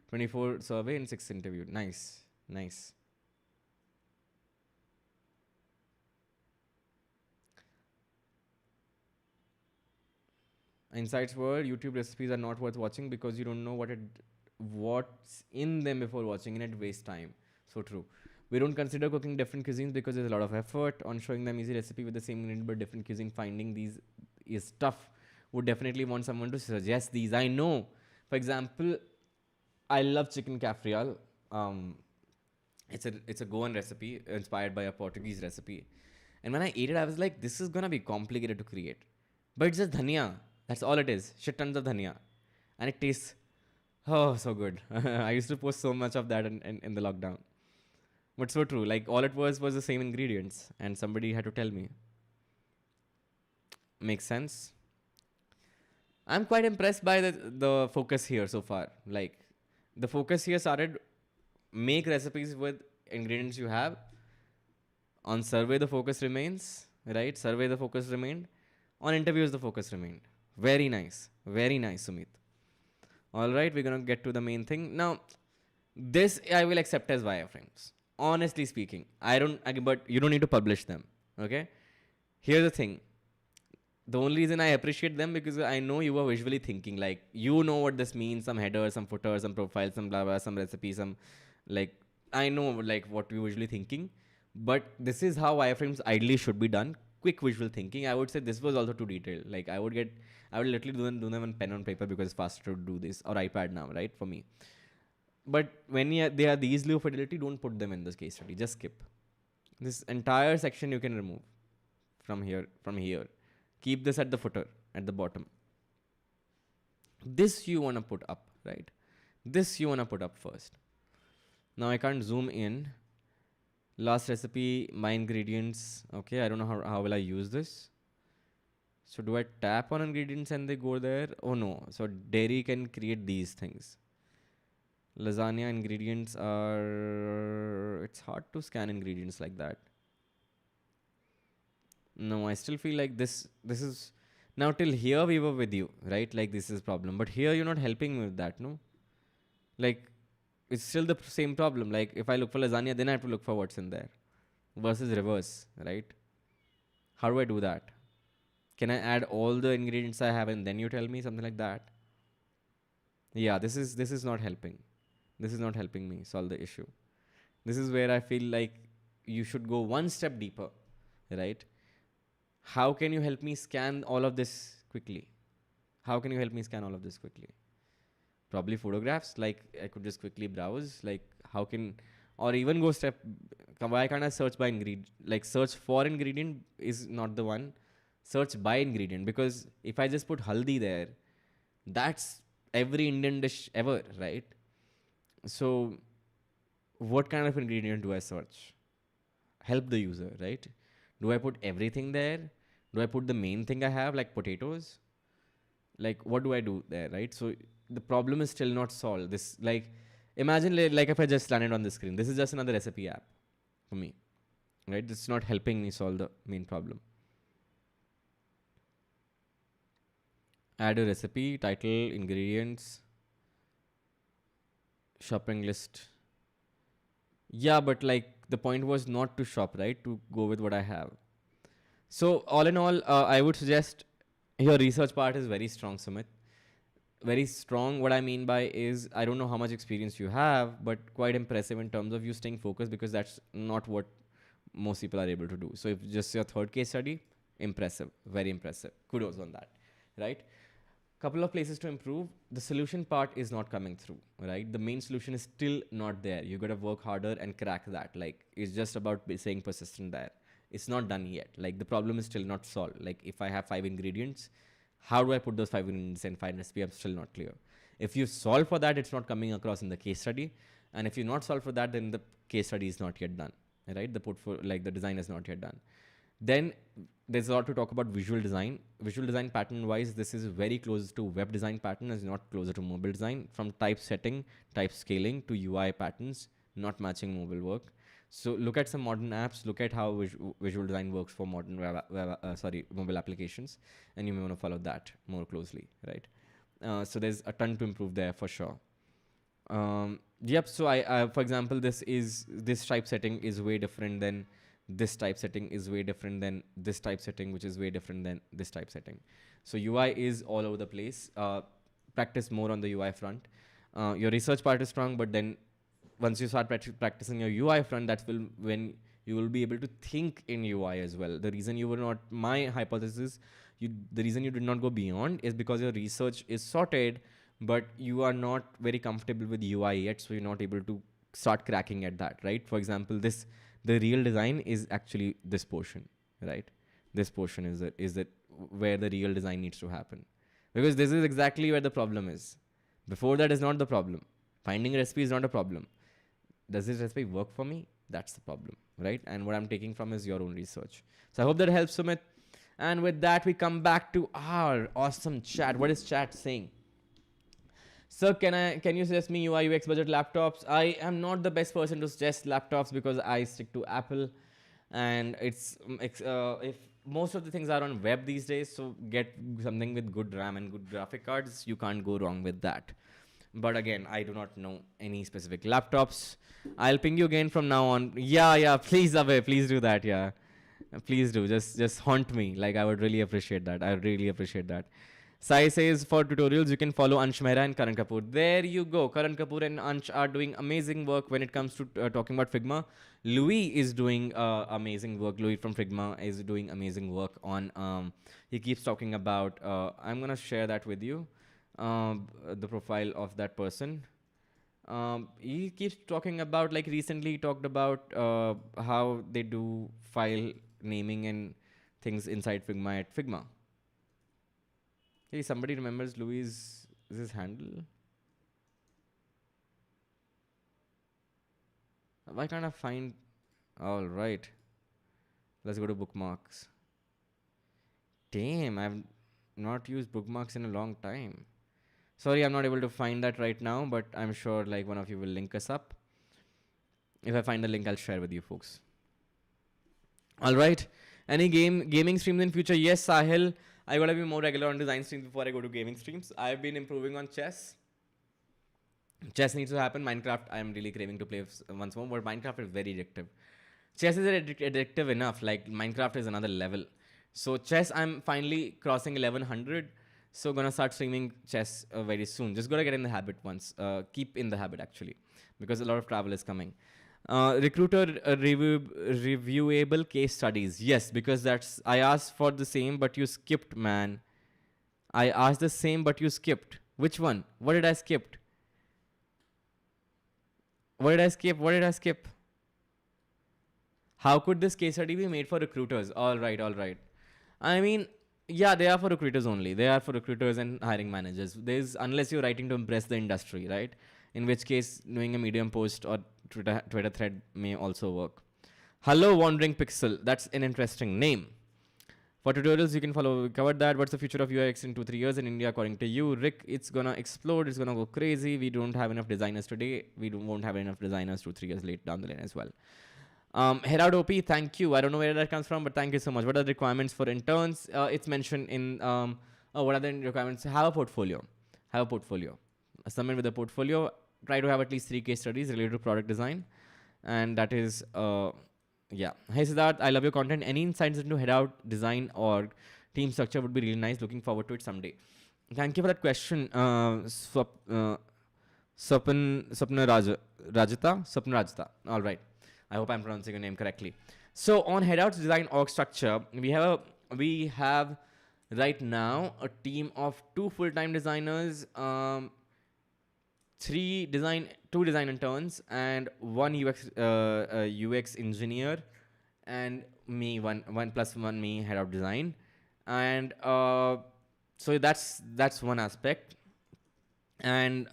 24 survey and 6 interviewed. Nice. Nice. Insights were YouTube recipes are not worth watching because you don't know what's in them before watching, and it wastes time. So true. We don't consider cooking different cuisines because there's a lot of effort on showing them easy recipe with the same ingredient but different cuisine. Finding these is tough. Would definitely want someone to suggest these. I know. For example, I love chicken cafrial. It's a Goan recipe inspired by a Portuguese recipe. And when I ate it, I was like, this is gonna be complicated to create. But it's just dhania. That's all it is. Shit tons of dhania. And it tastes, oh, so good. I used to post so much of that in the lockdown. But so true. Like, all it was the same ingredients. And somebody had to tell me. Makes sense. I'm quite impressed by the focus here so far. Like, the focus here started make recipes with ingredients you have. On survey, the focus remains. Right? Survey, the focus remained. On interviews, the focus remained. Very nice. Very nice, Sumeet. All right, we're going to get to the main thing. Now, this I will accept as wireframes. Honestly speaking, but you don't need to publish them. Okay? Here's the thing. The only reason I appreciate them because I know you are visually thinking. Like, you know what this means. Some header, some footer, some profile, some blah, blah, some recipe, some like, I know like what you're visually thinking. But this is how wireframes ideally should be done. Quick visual thinking. I would say this was also too detailed. Like, I would literally do them on pen on paper because it's faster to do this, or iPad now, right? For me. But when they are these low fidelity, don't put them in this case study. Just skip. This entire section you can remove from here. Keep this at the footer, at the bottom. This you want to put up, right? This you want to put up first. Now I can't zoom in. Last recipe, my ingredients. Okay, I don't know how will I use this. So do I tap on ingredients and they go there? Oh no. So dairy can create these things. Lasagna ingredients are... It's hard to scan ingredients like that. No, I still feel like this is... Now till here we were with you, right? Like this is problem. But here you're not helping me with that, no? Like it's still the same problem. Like if I look for lasagna, then I have to look for what's in there. Versus reverse, right? How do I do that? Can I add all the ingredients I have and then you tell me something like that? Yeah, this is not helping. This is not helping me solve the issue. This is where I feel like you should go one step deeper, right? How can you help me scan all of this quickly? How can you help me scan all of this quickly? Probably photographs. Like I could just quickly browse. Like how can, or even go step. Why can't I search by ingredient? Like search for ingredient is not the one. Search by ingredient, because if I just put haldi there, that's every Indian dish ever, right? So what kind of ingredient do I search? Help the user, right? Do I put everything there? Do I put the main thing I have, like potatoes? Like what do I do there, right? So the problem is still not solved. This, like, imagine like if I just landed on the screen, this is just another recipe app for me, right? It's not helping me solve the main problem. Add a recipe, title, ingredients, shopping list. Yeah, but like the point was not to shop, right? To go with what I have. So all in all, I would suggest your research part is very strong, Sumit. Very strong. What I mean by is, I don't know how much experience you have, but quite impressive in terms of you staying focused, because that's not what most people are able to do. So if just your third case study, impressive, very impressive. Kudos on that, right? Couple of places to improve. The solution part is not coming through, right? The main solution is still not there. You got to work harder and crack that. Like it's just about staying persistent there. It's not done yet. Like the problem is still not solved. Like if I have 5 ingredients, how do I put those 5 ingredients in 5 recipe? I'm still not clear. If you solve for that, it's not coming across in the case study. And if you not solve for that, then the case study is not yet done, right? The portfolio, like the design is not yet done. Then there's a lot to talk about visual design. Visual design pattern wise, this is very close to web design pattern, is not closer to mobile design. From type setting, type scaling to UI patterns, not matching mobile work. So look at some modern apps, look at how visual design works for modern mobile applications, and you may want to follow that more closely, right? So there's a ton to improve there for sure. Yep. So I for example, this type setting is way different than this type setting, is way different than this type setting, which is way different than this type setting. So UI is all over the place. Practice more on the UI front. Your research part is strong, but then once you start practicing your UI front, that's when you will be able to think in UI as well. The reason you were not, my hypothesis, the reason you did not go beyond is because your research is sorted, but you are not very comfortable with UI yet, so you're not able to start cracking at that, right? For example, the real design is actually this portion, right? This portion is that where the real design needs to happen, because this is exactly where the problem is. Before that is not the problem. Finding a recipe is not a problem. Does this recipe work for me? That's the problem, right? And what I'm taking from is your own research. So I hope that helps, Sumit. And with that, we come back to our awesome chat. What is chat saying? Sir, can you suggest me UI UX budget laptops? I am not the best person to suggest laptops because I stick to Apple, and it's if most of the things are on web these days, so get something with good RAM and good graphic cards. You can't go wrong with that. But again, I do not know any specific laptops. I'll ping you again from now on. Yeah, please, Abhay, please do that. Yeah, please do. Just haunt me. Like I would really appreciate that. I would really appreciate that. Sai says for tutorials, you can follow Ansh Mehra and Karan Kapoor. There you go. Karan Kapoor and Ansh are doing amazing work when it comes to talking about Figma. Louis is doing amazing work. Louis from Figma is doing amazing work on, he keeps talking about, I'm going to share that with you, the profile of that person. He keeps talking about, like recently he talked about how they do file naming and things inside Figma at Figma. Hey, somebody remembers Louis' is his handle? Why can't I find? All right. Let's go to bookmarks. Damn, I've not used bookmarks in a long time. Sorry, I'm not able to find that right now, but I'm sure like one of you will link us up. If I find the link, I'll share with you folks. All right. Any gaming streams in future? Yes, Sahil. I gotta be more regular on design streams before I go to gaming streams. I've been improving on chess. Chess needs to happen. Minecraft, I'm really craving to play once more, but Minecraft is very addictive. Chess is addictive enough. Like Minecraft is another level. So chess, I'm finally crossing 1100. So gonna start streaming chess very soon. Just gotta get in the habit once. Keep in the habit actually, because a lot of travel is coming. Recruiter reviewable case studies. Yes, because I asked for the same, but you skipped, man. I asked the same, but you skipped. Which one? What did I skip? What did I skip? What did I skip? How could this case study be made for recruiters? All right, all right. I mean, yeah, they are for recruiters only. They are for recruiters and hiring managers. There's unless you're writing to impress the industry, right? In which case, doing a Medium post or Twitter thread may also work. Hello, Wandering Pixel. That's an interesting name. For tutorials, you can follow. We covered that. What's the future of UX in 2-3 years in India, according to you, Rick? It's gonna explode. It's gonna go crazy. We don't have enough designers today. Won't have enough designers 2-3 years late down the line as well. Herald OP, thank you. I don't know where that comes from, but thank you so much. What are the requirements for interns? It's mentioned in. What are the requirements? Have a portfolio. Have a portfolio. Submit with a portfolio. Try to have at least 3 case studies related to product design, and that is. Yeah. Hey Siddharth, I love your content. Any insights into head out design or team structure would be really nice. Looking forward to it someday. Thank you for that question, Swapna Rajata. All right. I hope I'm pronouncing your name correctly. So on headouts design org structure, we have right now a team of 2 full-time designers, 2 design interns, and 1 UX engineer, and me, one plus one me head of design, and so that's one aspect, and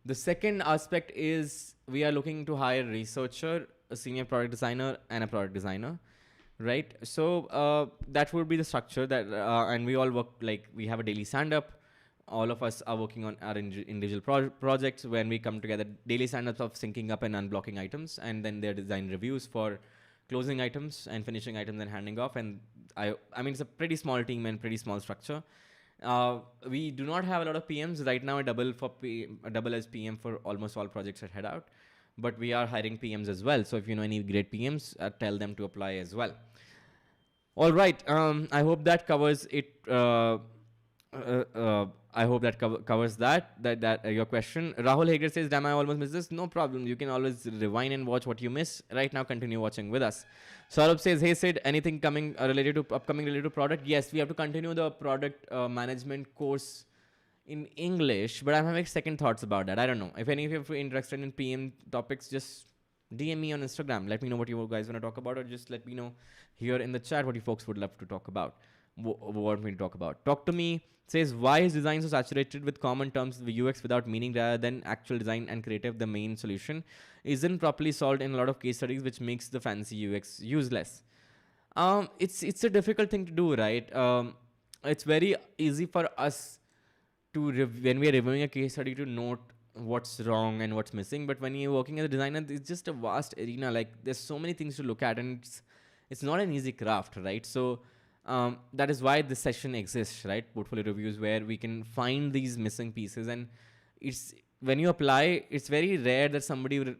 the second aspect is we are looking to hire a researcher, a senior product designer, and a product designer, right? So that would be the structure that, and we all work like we have a daily stand-up. All of us are working on our individual projects when we come together. Daily stand-ups of syncing up and unblocking items, and then their design reviews for closing items and finishing items and handing off. And I mean, it's a pretty small team and pretty small structure. We do not have a lot of PMs right now. A double as PM for almost all projects at Headout, but we are hiring PMs as well. So if you know any great PMs, tell them to apply as well. All right. I hope that covers it. I hope that covers that your question. Rahul Hager says, damn, I almost missed this. No problem. You can always rewind and watch what you miss. Right now, continue watching with us. Saurabh says, hey Sid, anything coming related to product? Yes, we have to continue the product management course in English, but I'm having second thoughts about that. I don't know. If any of you are interested in PM topics, just DM me on Instagram. Let me know what you guys want to talk about, or just let me know here in the chat what you folks would love to talk about. Want me to talk about. Talk to me says, why is design so saturated with common terms of UX without meaning rather than actual design and creative? The main solution isn't properly solved in a lot of case studies, which makes the fancy UX useless. It's a difficult thing to do, right? It's very easy for us to when we are reviewing a case study to note what's wrong and what's missing. But when you're working as a designer, it's just a vast arena. Like there's so many things to look at, and it's not an easy craft, right? So that is why this session exists, right? Portfolio reviews, where we can find these missing pieces. And it's when you apply, it's very rare that somebody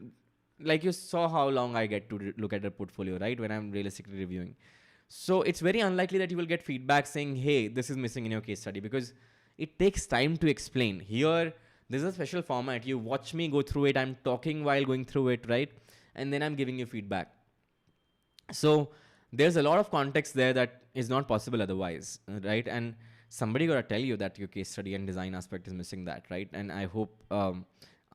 like you saw how long I get to look at a portfolio, right? When I'm realistically reviewing. So it's very unlikely that you will get feedback saying, hey, this is missing in your case study, because it takes time to explain. Here, there's a special format. You watch me go through it. I'm talking while going through it, right? And then I'm giving you feedback. So there's a lot of context there that is not possible otherwise, right? And somebody got to tell you that your case study and design aspect is missing that, right? And I hope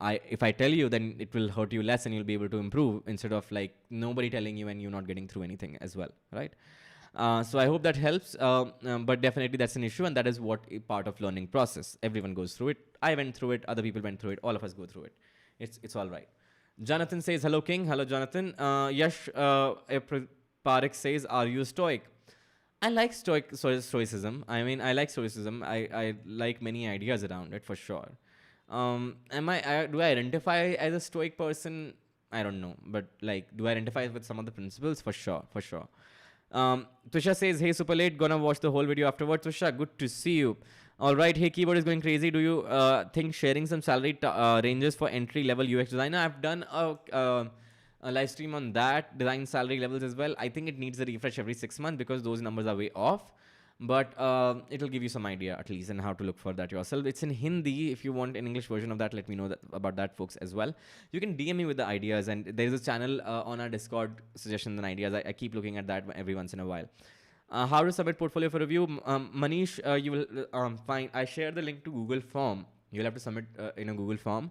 if I tell you, then it will hurt you less and you'll be able to improve, instead of like nobody telling you and you not getting through anything as well, right? So I hope that helps, but definitely that's an issue, and that is what a part of learning process. Everyone goes through it. I went through it. Other people went through it. All of us go through it. It's all right. Jonathan says, hello, King. Hello, Jonathan. Yash Parekh says, are you stoic? I like stoicism. I mean, I like stoicism. I like many ideas around it, for sure. Do I identify as a stoic person? I don't know. But like, do I identify with some of the principles? For sure. Tusha says, hey, super late. Gonna watch the whole video afterwards. Tusha, good to see you. All right. Hey, keyboard is going crazy. Do you think sharing some salary ranges for entry-level UX designer? I've done a live stream on that, design salary levels as well. I think it needs a refresh every 6 months because those numbers are way off. But it'll give you some idea at least on how to look for that yourself. It's in Hindi. If you want an English version of that, let me know about that, folks, as well. You can DM me with the ideas, and there's a channel on our Discord, suggestions and ideas. I keep looking at that every once in a while. How to submit portfolio for review? Manish, you will find. I share the link to Google form. You'll have to submit in a Google form.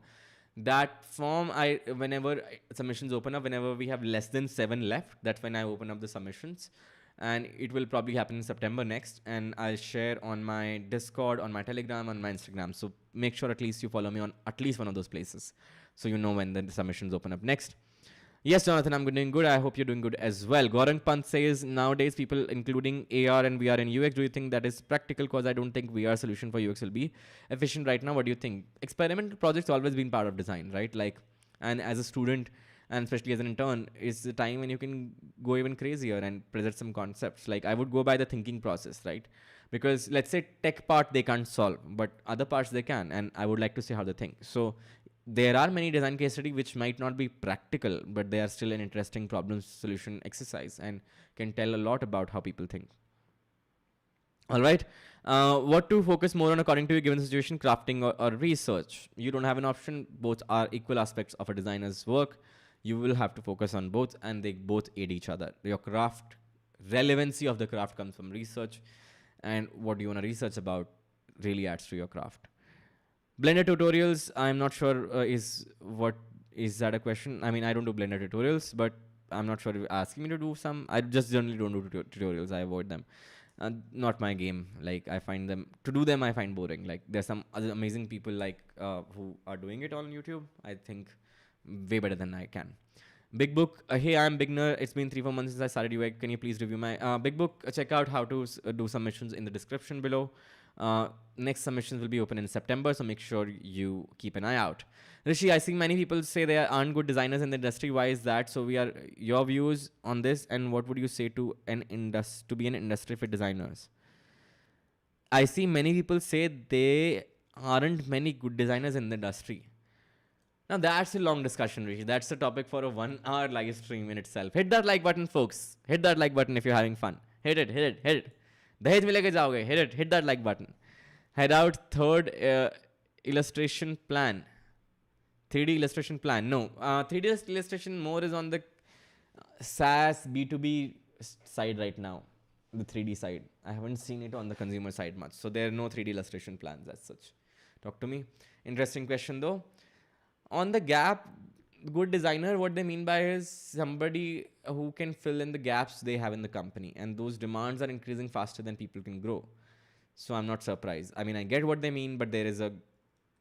That form, whenever submissions open up, whenever we have less than 7 left, that's when I open up the submissions. And it will probably happen in September next. And I'll share on my Discord, on my Telegram, on my Instagram. So make sure at least you follow me on at least one of those places, so you know when the submissions open up next. Yes, Jonathan, I'm doing good. I hope you're doing good as well. Gaurang Pant says, nowadays people including AR and VR and UX, do you think that is practical? Because I don't think VR solution for UX will be efficient right now. What do you think? Experimental projects always been part of design, right? Like, and as a student, and especially as an intern, is the time when you can go even crazier and present some concepts. Like, I would go by the thinking process, right? Because let's say tech part they can't solve, but other parts they can, and I would like to see how they think. So there are many design case studies which might not be practical, but they are still an interesting problem solution exercise and can tell a lot about how people think. All right. What to focus more on according to you given situation, crafting or research? You don't have an option. Both are equal aspects of a designer's work. You will have to focus on both, and they both aid each other. Your craft, relevancy of the craft comes from research, and what do you want to research about really adds to your craft. Blender tutorials, I'm not sure is that a question? I mean, I don't do Blender tutorials, but I'm not sure if you're asking me to do some. I just generally don't do tutorials. I avoid them. Not my game. Like, I find them, to do them, I find boring. Like, there's some other amazing people like who are doing it on YouTube. I think way better than I can. Big Book, hey, I'm beginner. It's been 3-4 months since I started UX. Can you please review my Big Book? Check out how to do submissions in the description below. Next submissions will be open in September, so make sure you keep an eye out. Rishi, I see many people say there aren't good designers in the industry. Why is that? So we are your views on this, and what would you say to be an industry for designers? I see many people say there aren't many good designers in the industry. Now that's a long discussion, Rishi. That's a topic for a 1-hour live stream in itself. Hit that like button, folks. Hit that like button if you're having fun. Hit it, hit it, hit it. Dahet mileke jaoge. Hit it. Hit that like button. Head out third illustration plan. 3D illustration plan. No. 3D illustration more is on the SaaS B2B side right now. The 3D side. I haven't seen it on the consumer side much. So there are no 3D illustration plans as such. Talk to me. Interesting question though. On the gap, good designer, what they mean by is somebody who can fill in the gaps they have in the company, and those demands are increasing faster than people can grow. So I'm not surprised. I mean, I get what they mean, but there is a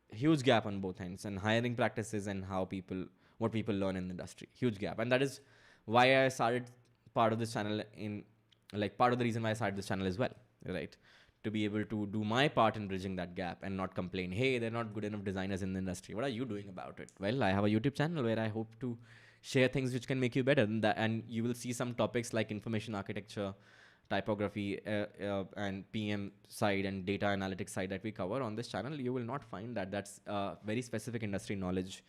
huge gap on both ends, and hiring practices and what people learn in the industry, huge gap. And that is why I started part of this channel part of the reason why I started this channel as well, right? To be able to do my part in bridging that gap and not complain, hey, they're not good enough designers in the industry. What are you doing about it? Well, I have a YouTube channel where I hope to share things which can make you better than that. And you will see some topics like information architecture, typography, and PM side and data analytics side that we cover on this channel. You will not find that. That's very specific industry knowledge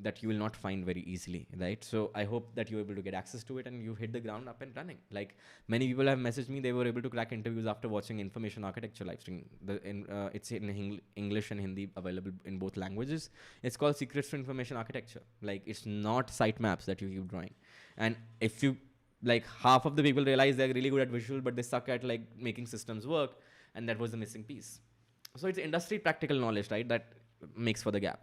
that you will not find very easily, right? So I hope that you're able to get access to it and you hit the ground up and running. Like, many people have messaged me, they were able to crack interviews after watching information architecture live stream. It's in English and Hindi, available in both languages. It's called Secrets to Information Architecture. Like, it's not site maps that you keep drawing. And if you, like, half of the people realize they're really good at visual, but they suck at like making systems work, and that was the missing piece. So it's industry practical knowledge, right, that makes for the gap.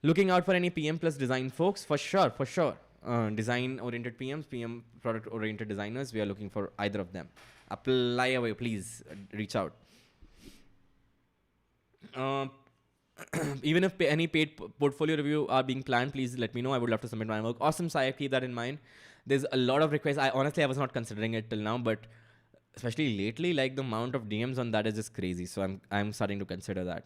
Looking out for any PM plus design folks, for sure. Design-oriented PMs, PM product-oriented designers, we are looking for either of them. Apply away, please. Reach out. Even if any paid portfolio review are being planned, please let me know. I would love to submit my work. Awesome, Saya. Keep that in mind. There's a lot of requests. I was not considering it till now, but especially lately, like, the amount of DMs on that is just crazy. So I'm starting to consider that.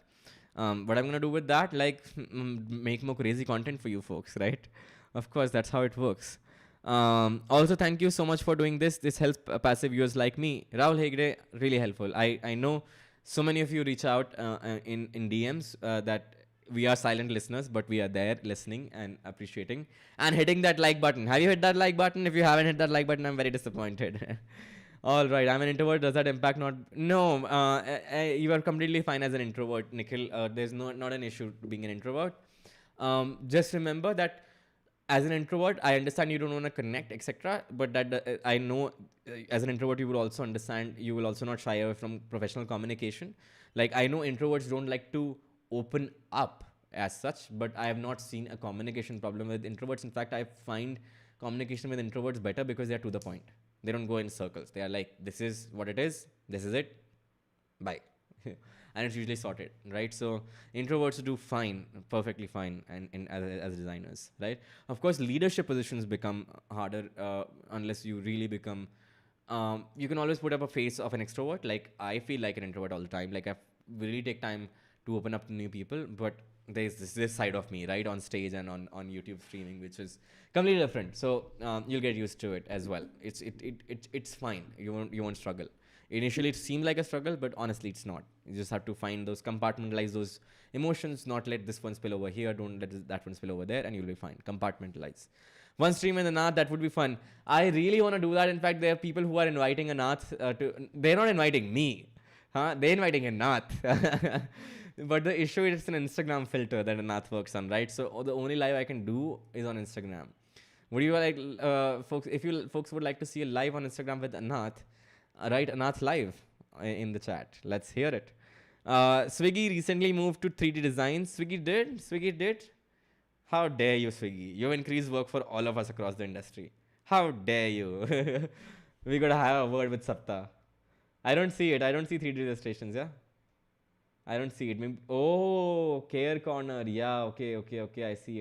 What I'm going to do with that, like, make more crazy content for you folks, right? Of course, that's how it works. Also, thank you so much for doing this. This helps passive viewers like me. Rahul Hegde, really helpful. I know so many of you reach out in DMs that we are silent listeners, but we are there listening and appreciating and hitting that like button. Have you hit that like button? If you haven't hit that like button, I'm very disappointed. All right, I'm an introvert. Does that impact not? No, you are completely fine as an introvert, Nikhil. There's not an issue being an introvert. Just remember that as an introvert, I understand you don't want to connect, etc. But that I know as an introvert, you will also understand, you will also not shy away from professional communication. Like, I know introverts don't like to open up as such, but I have not seen a communication problem with introverts. In fact, I find communication with introverts better because they are to the point. They don't go in circles. They are like, this is what it is, this is it, bye. And it's usually sorted, right? So introverts do fine, perfectly fine, and as designers, right? Of course, leadership positions become harder unless you really become. You can always put up a face of an extrovert. Like I feel like an introvert all the time. Like I really take time to open up to new people, but there's this side of me, right, on stage and on YouTube streaming, which is completely different. So you'll get used to it as well. It's fine. You won't struggle. Initially, it seemed like a struggle, but honestly, it's not. You just have to find those, compartmentalize those emotions, not let this one spill over here, don't let that one spill over there, and you'll be fine. Compartmentalize. One stream in the Nath, that would be fun. I really want to do that. In fact, there are people who are inviting a Nath they're not inviting me. Huh? They're inviting a Nath. But the issue is it's an Instagram filter that a Nath works on, right? So the only live I can do is on Instagram. Would you like, folks, if you folks would like to see a live on Instagram with Anath, write Anath live in the chat. Let's hear it. Swiggy recently moved to 3D design. Swiggy did. How dare you, Swiggy? You've increased work for all of us across the industry. How dare you? We gotta have a word with Sapta. I don't see it. I don't see 3D registrations, yeah? I don't see it. Maybe, oh, Care Corner. Yeah, okay. I see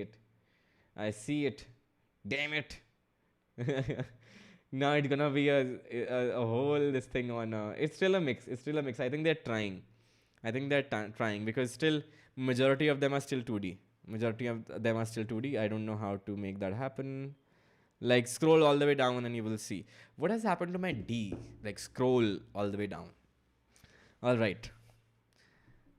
it. Damn it. Now it's gonna be a whole this thing on. It's still a mix. I think they're trying. Trying because still majority of them are still 2D. I don't know how to make that happen. Like scroll all the way down and you will see. What has happened to my D? Like scroll all the way down. All right.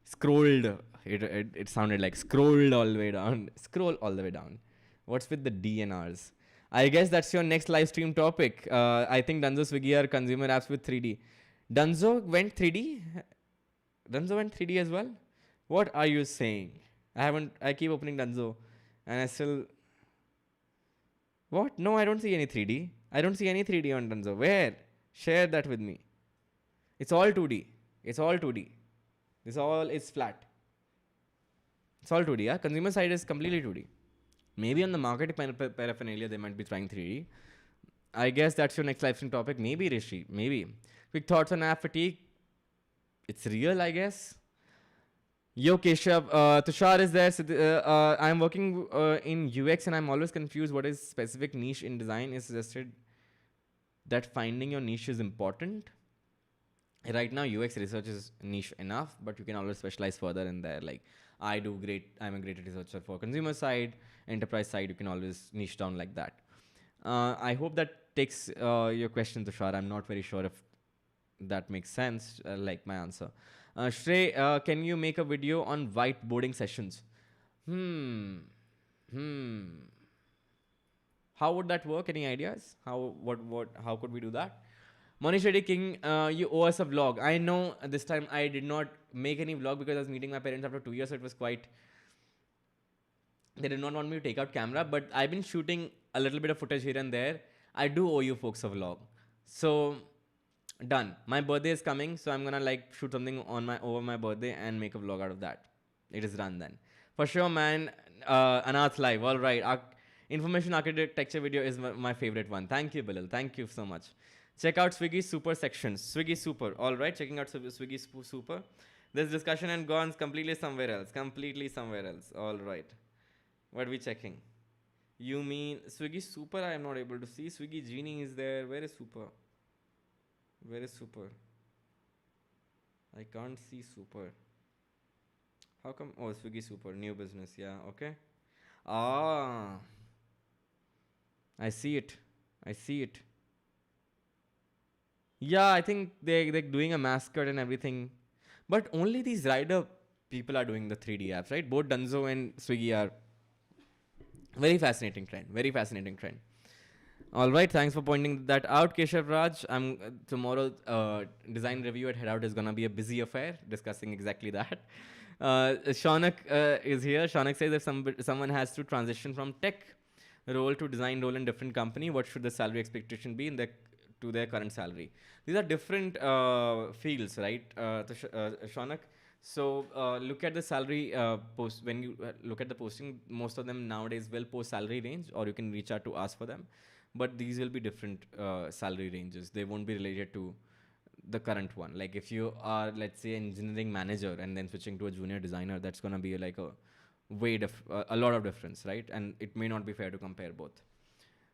Scrolled. It sounded like scrolled all the way down. Scroll all the way down. What's with the D and R's? I guess that's your next live stream topic. I think Dunzo Swiggy are consumer apps with 3D. Dunzo went 3D? Dunzo went 3D as well? What are you saying? I keep opening Dunzo and I still... What? No, I don't see any 3D. I don't see any 3D on Dunzo. Where? Share that with me. It's all 2D. This all is flat. It's all 2D, yeah? Consumer side is completely 2D. Maybe on the market paraphernalia, they might be trying 3D. I guess that's your next live stream topic. Maybe, Rishi. Maybe. Quick thoughts on app fatigue. It's real, I guess. Yo, Keshav. Tushar is there. I'm working in UX and I'm always confused what is specific niche in design. Is suggested that finding your niche is important. Right now, UX research is niche enough, but you can always specialize further in there. Like, I'm a great researcher for consumer side, enterprise side, you can always niche down like that. I hope that takes your question, Tushar. I'm not very sure if that makes sense, like my answer. Shrey, can you make a video on whiteboarding sessions? How would that work? Any ideas? How could we do that? Monish Reddy King, you owe us a vlog. I know this time I did not make any vlog because I was meeting my parents after 2 years, so it was quite... They did not want me to take out camera, but I've been shooting a little bit of footage here and there. I do owe you folks a vlog. So, done. My birthday is coming, so I'm gonna like shoot something on over my birthday and make a vlog out of that. It is done then. For sure, man. Anath Live. All right. Information architecture video is my favorite one. Thank you, Bilal. Thank you so much. Check out Swiggy Super sections. Swiggy Super. All right. Checking out Swiggy Super. This discussion and gone completely somewhere else. All right. What are we checking? You mean Swiggy Super? I am not able to see. Swiggy Genie is there. Where is Super? I can't see Super. How come? Oh, Swiggy Super. New business. Yeah. Okay. Ah. I see it. Yeah, I think they're doing a mascot and everything. But only these rider people are doing the 3D apps, right? Both Dunzo and Swiggy are... Very fascinating trend. All right, thanks for pointing that out, Keshav Raj. Tomorrow, design review at Headout is going to be a busy affair, discussing exactly that. Shaunak is here. Shaunak says if someone has to transition from tech role to design role in different company, what should the salary expectation be to their current salary? These are different fields, right, Shaunak? So look at the salary post. When you look at the posting, most of them nowadays will post salary range, or you can reach out to ask for them. But these will be different salary ranges. They won't be related to the current one. Like if you are, let's say, engineering manager and then switching to a junior designer, that's gonna be like a lot of difference, right? And it may not be fair to compare both.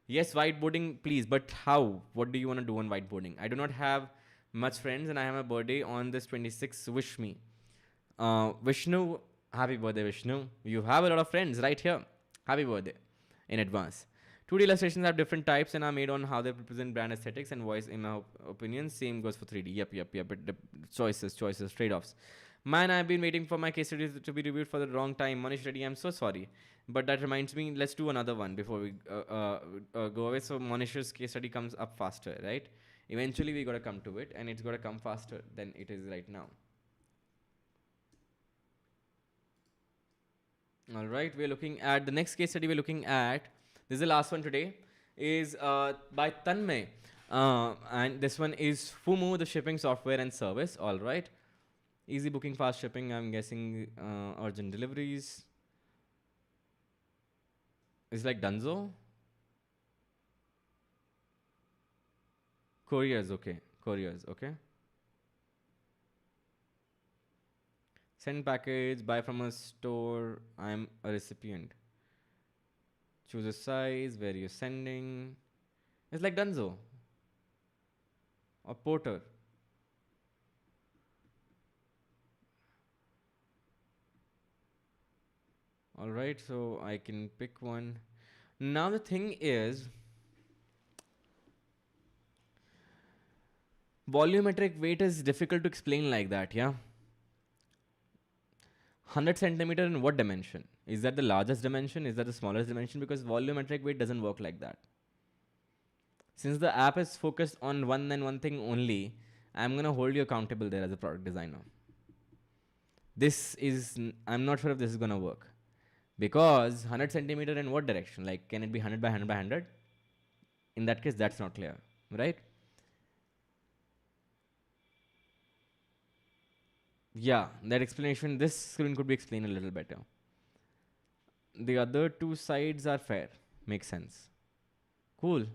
Yes, whiteboarding, please. But how? What do you want to do on whiteboarding? I do not have much friends, and I have a birthday on this 26th. Wish me. Vishnu, happy birthday, Vishnu. You have a lot of friends right here. Happy birthday in advance. 2D illustrations have different types and are made on how they represent brand aesthetics and voice, in my opinion. Same goes for 3D. Yep. But choices, trade-offs. Man, I've been waiting for my case studies to be reviewed for the wrong time. Manish Reddy, I'm so sorry. But that reminds me, let's do another one before we go away. So Manish's case study comes up faster, right? Eventually, we got to come to it, and it's got to come faster than it is right now. All right, we're looking at the next case study. We're looking at, this is the last one today, is by Tanmay. And this one is Fumu, the shipping software and service. All right. Easy booking, fast shipping. I'm guessing urgent deliveries. It's like Dunzo. Couriers, okay. Send package, buy from a store. I'm a recipient. Choose a size, where you're sending. It's like Dunzo. Or Porter. Alright, so I can pick one. Now the thing is, volumetric weight is difficult to explain like that, yeah? 100 centimeter in what dimension? Is that the largest dimension? Is that the smallest dimension? Because volumetric weight doesn't work like that. Since the app is focused on one and one thing only, I'm going to hold you accountable there as a product designer. I'm not sure if this is going to work. Because 100 centimeter in what direction? Like, can it be 100 by 100 by 100? In that case, that's not clear, right? Yeah, that explanation, this screen could be explained a little better. The other two sides are fair. Makes sense. Cool.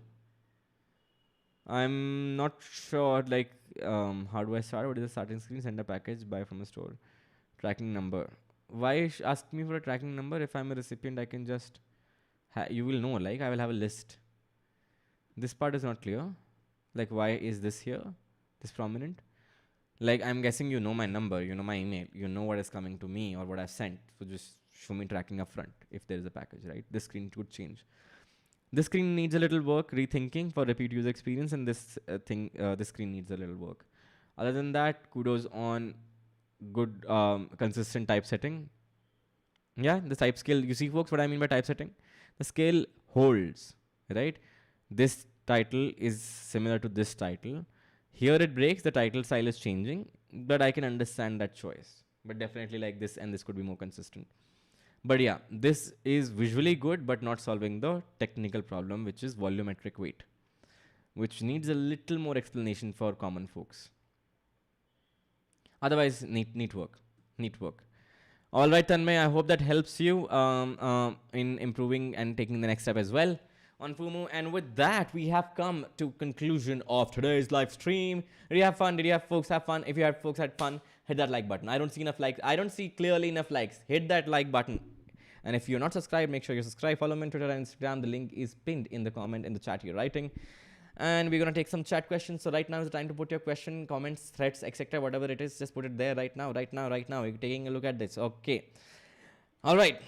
I'm not sure, like, how do I start? What is the starting screen? Send a package, buy from a store. Tracking number. Why ask me for a tracking number? If I'm a recipient, I can just... you will know, like, I will have a list. This part is not clear. Like, why is this here? This prominent? Like, I'm guessing you know my number, you know my email, you know what is coming to me or what I've sent. So just show me tracking up front if there is a package, right? This screen could change. This screen needs a little work, rethinking for repeat user experience, and this this screen needs a little work. Other than that, kudos on good, consistent typesetting. Yeah, the type scale, you see folks what I mean by typesetting? The scale holds, right? This title is similar to this title. Here it breaks, the title style is changing, but I can understand that choice. But definitely like this and this could be more consistent. But yeah, this is visually good, but not solving the technical problem, which is volumetric weight, which needs a little more explanation for common folks. Otherwise, neat work. All right, Tanmay, I hope that helps you in improving and taking the next step as well on Fumu. And with that, we have come to conclusion of today's live stream. Did you have fun? Did you have folks have fun? If you had folks had fun, hit that like button. I don't see enough likes. I don't see clearly enough likes. Hit that like button. And if you're not subscribed, make sure you subscribe. Follow me on Twitter and Instagram. The link is pinned in the comment in the chat you're writing. And we're going to take some chat questions. So right now is the time to put your question, comments, threats, etc. Whatever it is, just put it there right now. You're taking a look at this. Okay. All right.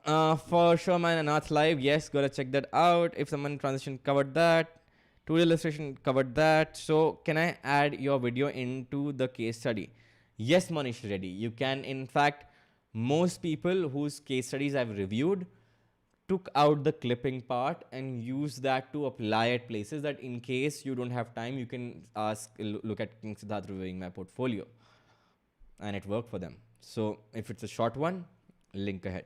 For sure, man, Anath Live. Yes, gotta check that out. If someone transition covered that. 2D illustration covered that. So can I add your video into the case study? Yes, Manish Reddy. You can. In fact, most people whose case studies I've reviewed took out the clipping part and use that to apply at places that in case you don't have time, you can look at King Siddharth reviewing my portfolio. And it worked for them. So if it's a short one, link ahead.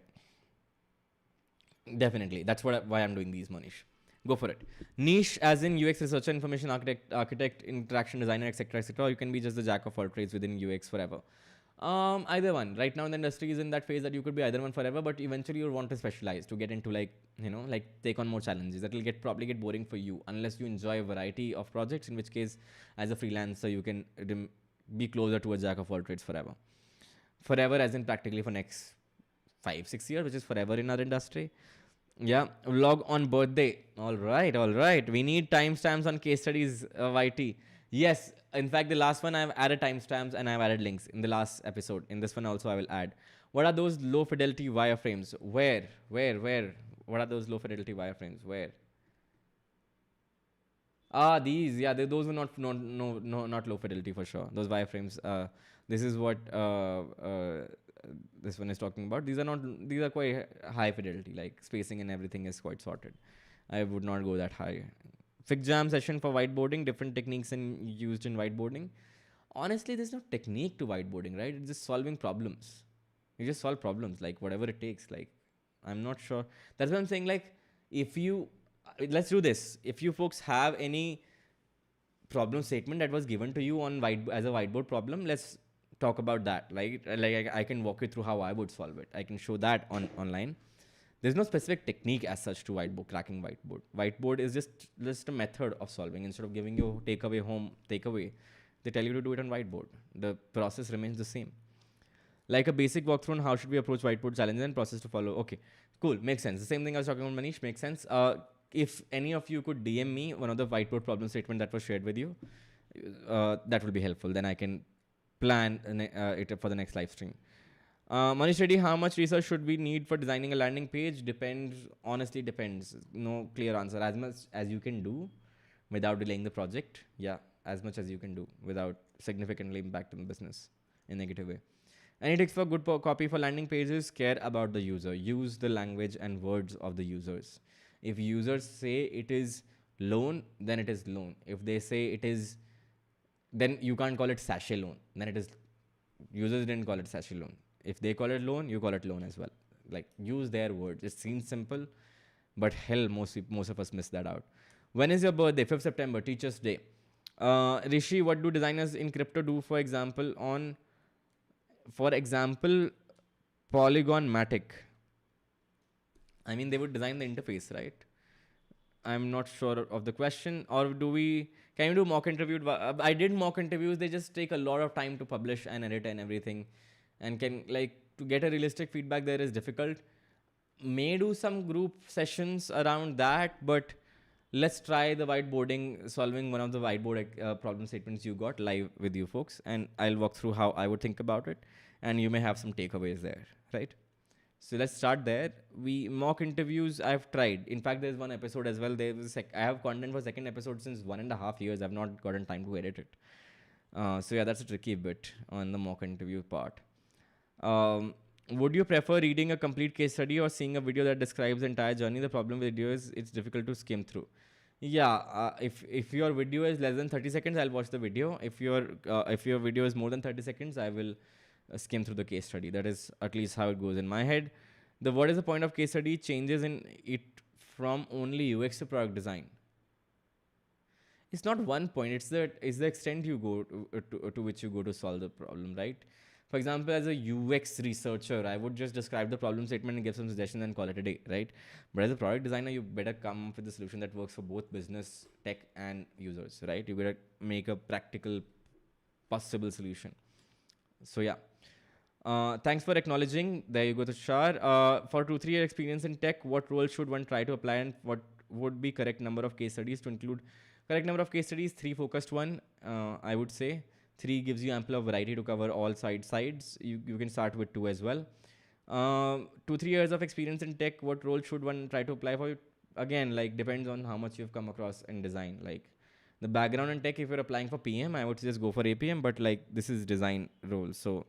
Definitely. That's why I'm doing these, Manish. Go for it. Niche as in UX researcher, information architect, interaction designer, etc., etc. You can be just the jack of all trades within UX forever. Either one. Right now, the industry is in that phase that you could be either one forever, but eventually you'll want to specialize to get into like like take on more challenges. That will probably get boring for you unless you enjoy a variety of projects. In which case, as a freelancer, you can be closer to a jack of all trades forever. Forever, as in practically for next 5-6 years, which is forever in our industry. Yeah, vlog on birthday. All right, all right. We need timestamps on case studies, YT. Yes, in fact, the last one I've added timestamps and I've added links in the last episode. In this one also, I will add. What are those low fidelity wireframes? Where? What are those low fidelity wireframes? Where? Ah, these, yeah, those were not, no, not low fidelity for sure. Those wireframes. This is what this one is talking about. These are not. These are quite high fidelity. Like spacing and everything is quite sorted. I would not go that high. Fig jam session for whiteboarding. Different techniques used in whiteboarding. Honestly, there's no technique to whiteboarding, right? It's just solving problems. You just solve problems, like whatever it takes. Like, I'm not sure. That's what I'm saying. Like, if you let's do this. If you folks have any problem statement that was given to you on as a whiteboard problem, let's talk about that. Like I can walk you through how I would solve it. I can show that online. There's no specific technique as such to cracking whiteboard. Whiteboard is just a method of solving. Instead of giving you takeaway, they tell you to do it on whiteboard. The process remains the same. Like a basic walkthrough on how should we approach whiteboard challenge and process to follow. Okay, cool, makes sense. The same thing I was talking about, Manish, makes sense. If any of you could DM me one of the whiteboard problem statement that was shared with you, that will be helpful. Then I can plan it for the next live stream. Manish Reddy, how much research should we need for designing a landing page? Depends. Honestly, depends. No clear answer. As much as you can do without delaying the project. Yeah, as much as you can do without significantly impacting the business in a negative way. Any tips for good copy for landing pages? Care about the user. Use the language and words of the users. If users say it is loan, then it is loan. If they say it is, then you can't call it sachet loan. Then it is, users didn't call it sachet loan. If they call it loan, you call it loan as well. Like, use their words. It seems simple, but hell, most of us miss that out. When is your birthday? 5th September, Teacher's Day. Rishi, what do designers in crypto do, for example, Polygon Matic? I mean, they would design the interface, right? I'm not sure of the question. Or can you do mock interview? I did mock interviews. They just take a lot of time to publish and edit and everything. And to get a realistic feedback there is difficult. May do some group sessions around that, but let's try the whiteboarding, solving one of the whiteboard problem statements you got live with you folks. And I'll walk through how I would think about it. And you may have some takeaways there, right? So let's start there. Mock interviews I've tried. In fact, there's one episode as well. I have content for second episode since 1.5 years. I've not gotten time to edit it. So yeah, that's a tricky bit on the mock interview part. Would you prefer reading a complete case study or seeing a video that describes the entire journey? The problem with video is it's difficult to skim through. Yeah, if your video is less than 30 seconds, I'll watch the video. If your video is more than 30 seconds, I will skim through the case study. That is at least how it goes in my head. What is the point of case study changes in it from only UX to product design. It's not one point. It's the extent you go to which you go to solve the problem, right? For example, as a UX researcher, I would just describe the problem statement and give some suggestions and call it a day, right? But as a product designer, you better come up with a solution that works for both business, tech, and users, right? You better make a practical, possible solution. So yeah. Thanks for acknowledging. There you go, Tushar. For 2-3 year experience in tech, what role should one try to apply, and what would be correct number of case studies to include? Correct number of case studies, 3 focused one, I would say. 3 gives you ample of variety to cover all sides. You can start with 2 as well. 2-3 years of experience in tech, what role should one try to apply for? Again, like, depends on how much you've come across in design. Like, the background in tech, if you're applying for PM, I would just go for APM, but like, this is design role. So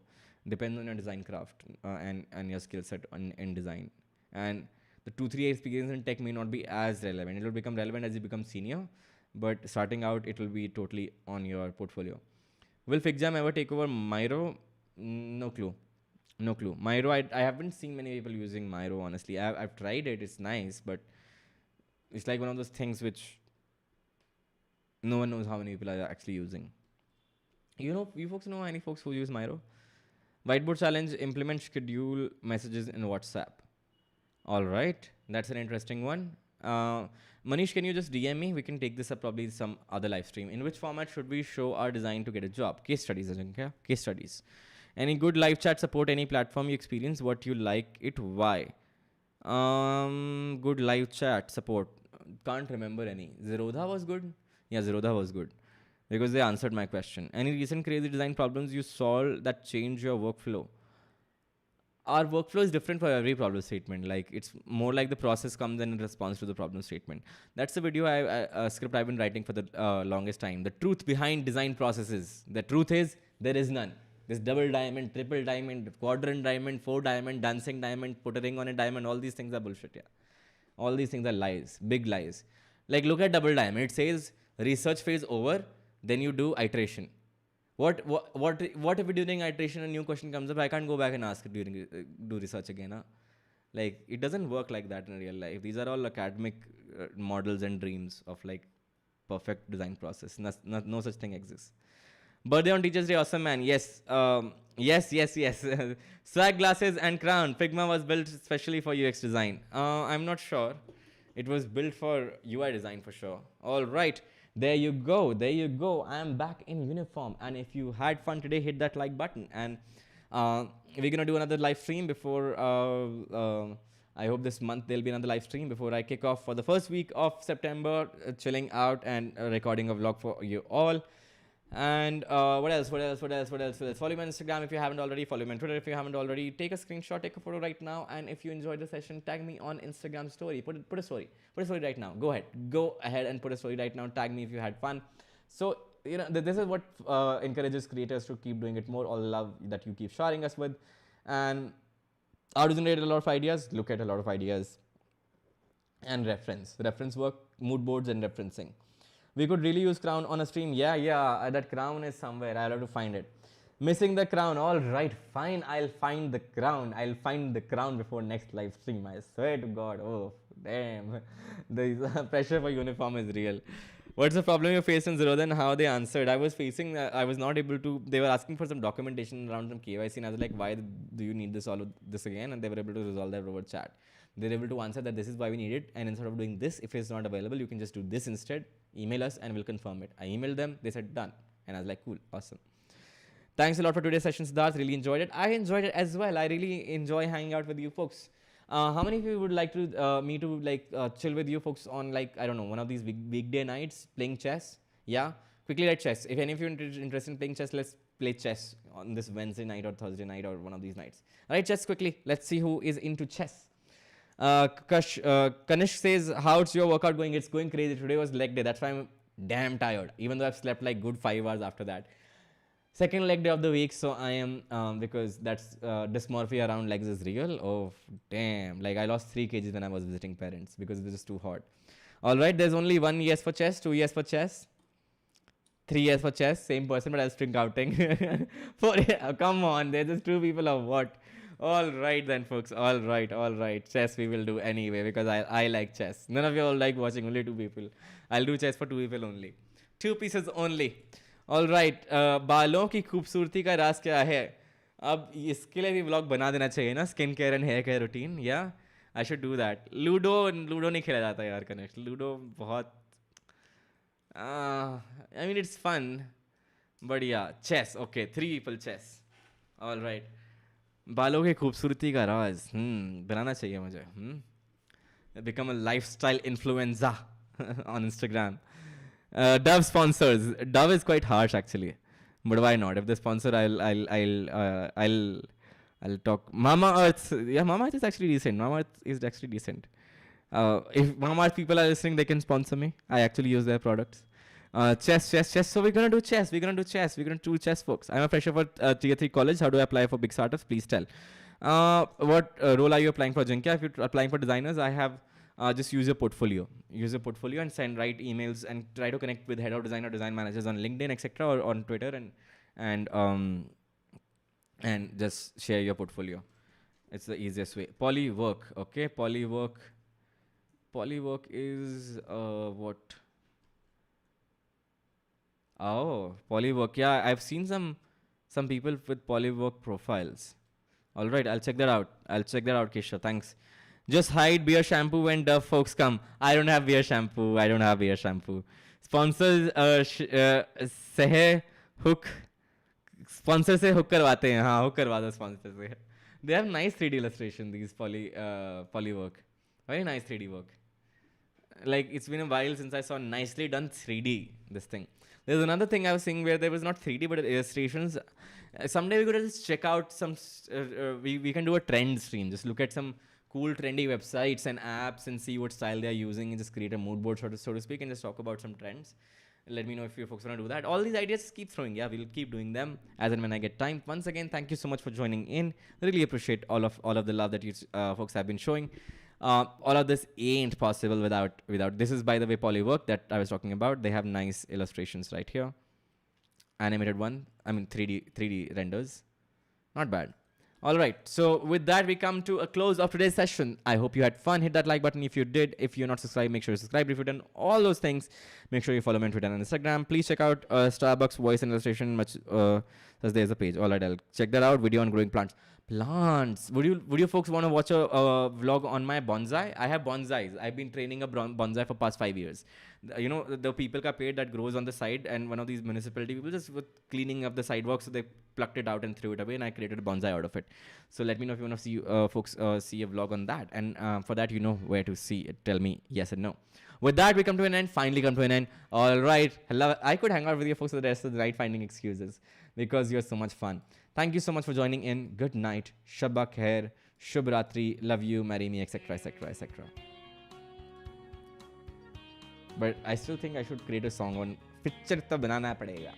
depends on your design craft and your skill set in design. And the 2-3 year experience in tech may not be as relevant. It will become relevant as you become senior, but starting out, it will be totally on your portfolio. Will FigJam ever take over Miro? No clue. Miro, I haven't seen many people using Miro, honestly. I've tried it. It's nice, but it's like one of those things which no one knows how many people are actually using. You folks know any folks who use Miro? Whiteboard challenge, implement schedule messages in WhatsApp. All right, that's an interesting one. Manish, can you just DM me? We can take this up probably some other live stream. In which format should we show our design to get a job? Case studies, Ajinkya. Case studies. Any good live chat support, any platform you experience, what you like it, why? Good live chat support. Can't remember any. Zerodha was good. Yeah, Zerodha was good because they answered my question. Any recent crazy design problems you solved that change your workflow? Our workflow is different for every problem statement. Like it's more like the process comes in response to the problem statement. That's the video script I've been writing for the longest time. The truth behind design processes. The truth is there is none. This double diamond, triple diamond, quadrant diamond, four diamond, dancing diamond, put a ring on a diamond. All these things are bullshit. Yeah, all these things are lies, big lies. Like look at double diamond. It says research phase over, then you do iteration. What if during iteration a new question comes up? I can't go back and ask it during do research again. Huh? Like it doesn't work like that in real life. These are all academic models and dreams of like perfect design process. No such thing exists. Birthday on Teachers Day, awesome man. Yes, yes. Swag glasses and crown. Figma was built especially for UX design. I'm not sure. It was built for UI design for sure. All right. There you go. There you go. I am back in uniform. And if you had fun today, hit that like button. And we're going to do another live stream before, I hope this month there'll be another live stream before I kick off for the first week of September, chilling out and recording a vlog for you all. And what else? Follow me on Instagram if you haven't already. Follow me on Twitter if you haven't already. Take a screenshot, take a photo right now. And if you enjoyed the session, tag me on Instagram story. Put a story. Put a story right now. Go ahead and put a story right now. Tag me if you had fun. So, you know, this is what encourages creators to keep doing it more. All love that you keep sharing us with. And how to generate a lot of ideas? Look at a lot of ideas. And reference work, mood boards and referencing. We could really use crown on a stream. Yeah, that crown is somewhere. I'll have to find it. Missing the crown. All right, fine. I'll find the crown. I'll find the crown before next live stream. I swear to God. Oh, damn. The pressure for uniform is real. What's the problem you faced in Zero then? How they answered? I was facing, I was not able to, they were asking for some documentation around some KYC and I was like, why do you need all of this again? And they were able to resolve that over chat. They're able to answer that this is why we need it. And instead of doing this, if it's not available, you can just do this instead. Email us and we'll confirm it. I emailed them. They said done. And I was like, cool, awesome. Thanks a lot for today's session, Siddharth. Really enjoyed it. I enjoyed it as well. I really enjoy hanging out with you folks. How many of you would like to me to like chill with you folks on like, I don't know, one of these weekday nights playing chess? Yeah? Quickly write chess. If any of you are interested in playing chess, let's play chess on this Wednesday night or Thursday night or one of these nights. Write chess quickly. Let's see who is into chess. Kanish says, how's your workout going? It's going crazy. Today was leg day. That's why I'm damn tired. Even though I've slept like good 5 hours after that. Second leg day of the week. So I am, because that's dysmorphia around legs is real. Oh, damn. Like I lost 3 kgs when I was visiting parents because it was just too hot. All right. There's only 1 yes for chess, 2 yes for chess, 3 yes for chess. Same person, but I'll string counting. 4, come on. There's just 2 people of what? All right then, folks. All right. Chess we will do anyway because I like chess. None of you all like watching. Only 2 people. I'll do chess for 2 people only. 2 pieces only. All right. बालों की खूबसूरती का राज क्या है? अब इसके लिए भी व्लॉग बना देना चाहिए ना, skin care and hair care routine. Yeah I should do that. Ludo नहीं खेला जाता यार कनेक्ट. लूडो बहुत I mean it's fun but yeah chess. Okay 3 people chess. All right. बालों की खूबसूरती का राज बनाना चाहिए मुझे. Become a lifestyle influencer on Instagram. Dove sponsors. Dove is quite harsh actually, but why not? If they sponsor, I'll talk. Mama Earth. Yeah, Mama Earth is actually decent. Mama Earth is actually decent. If Mama Earth people are listening, they can sponsor me. I actually use their products. Chess. So we're gonna do chess. We're gonna do chess, folks. I'm a fresher for tier 3 college. How do I apply for big startups? Please tell. What role are you applying for, Jinkya? If you're applying for designers, I have just use your portfolio. Use your portfolio and write emails and try to connect with head of design or design managers on LinkedIn, etc., or on Twitter, and just share your portfolio. It's the easiest way. Polywork. Okay, Polywork. Polywork is what? Oh, Polywork. Yeah, I've seen some some people with polywork profiles. All right, I'll check that out. Kesha. Thanks. Just hide beer shampoo when Dove folks come. I don't have beer shampoo. Sponsors Sehe hook. Sponsor से hook करवाते हैं. हाँ, hook करवा दो sponsor से. They have nice 3D illustration. These poly work. Very nice 3D work. Like it's been a while since I saw nicely done 3D this thing. There's another thing I was seeing where there was not 3D but illustrations. Someday we could just check out some. We can do a trend stream. Just look at some cool trendy websites and apps and see what style they're using and just create a mood board, so to speak, and just talk about some trends. Let me know if you folks want to do that. All these ideas keep throwing. Yeah, we'll keep doing them as and when I get time. Once again, thank you so much for joining in. Really appreciate all of the love that you folks have been showing. All of this ain't possible without. This is, by the way, polywork that I was talking about. They have nice illustrations right here. Animated one. I mean 3D renders. Not bad. All right. So with that, we come to a close of today's session. I hope you had fun. Hit that like button if you did. If you're not subscribed, make sure you subscribe. If you've done all those things, make sure you follow me on Twitter and Instagram. Please check out Starbucks voice and illustration. There's a page. All right, I'll check that out. Video on growing plants. Would you folks want to watch a vlog on my bonsai? I have bonsais. I've been training a bonsai for past 5 years. You know, the people ka ped that grows on the side, and one of these municipality people just were cleaning up the sidewalk, so they plucked it out and threw it away, and I created a bonsai out of it. So let me know if you want to see folks see a vlog on that, and for that, you know where to see it. Tell me yes and no. With that, we come to an end. Finally come to an end. All right. Hello. I could hang out with you folks for the rest of the night finding excuses because you're so much fun. Thank you so much for joining in. Good night. Shabba khair. Shubh Ratri. Love you. Marry me, etc., etc., etc. But I still think I should create a song on Picture to banana padega.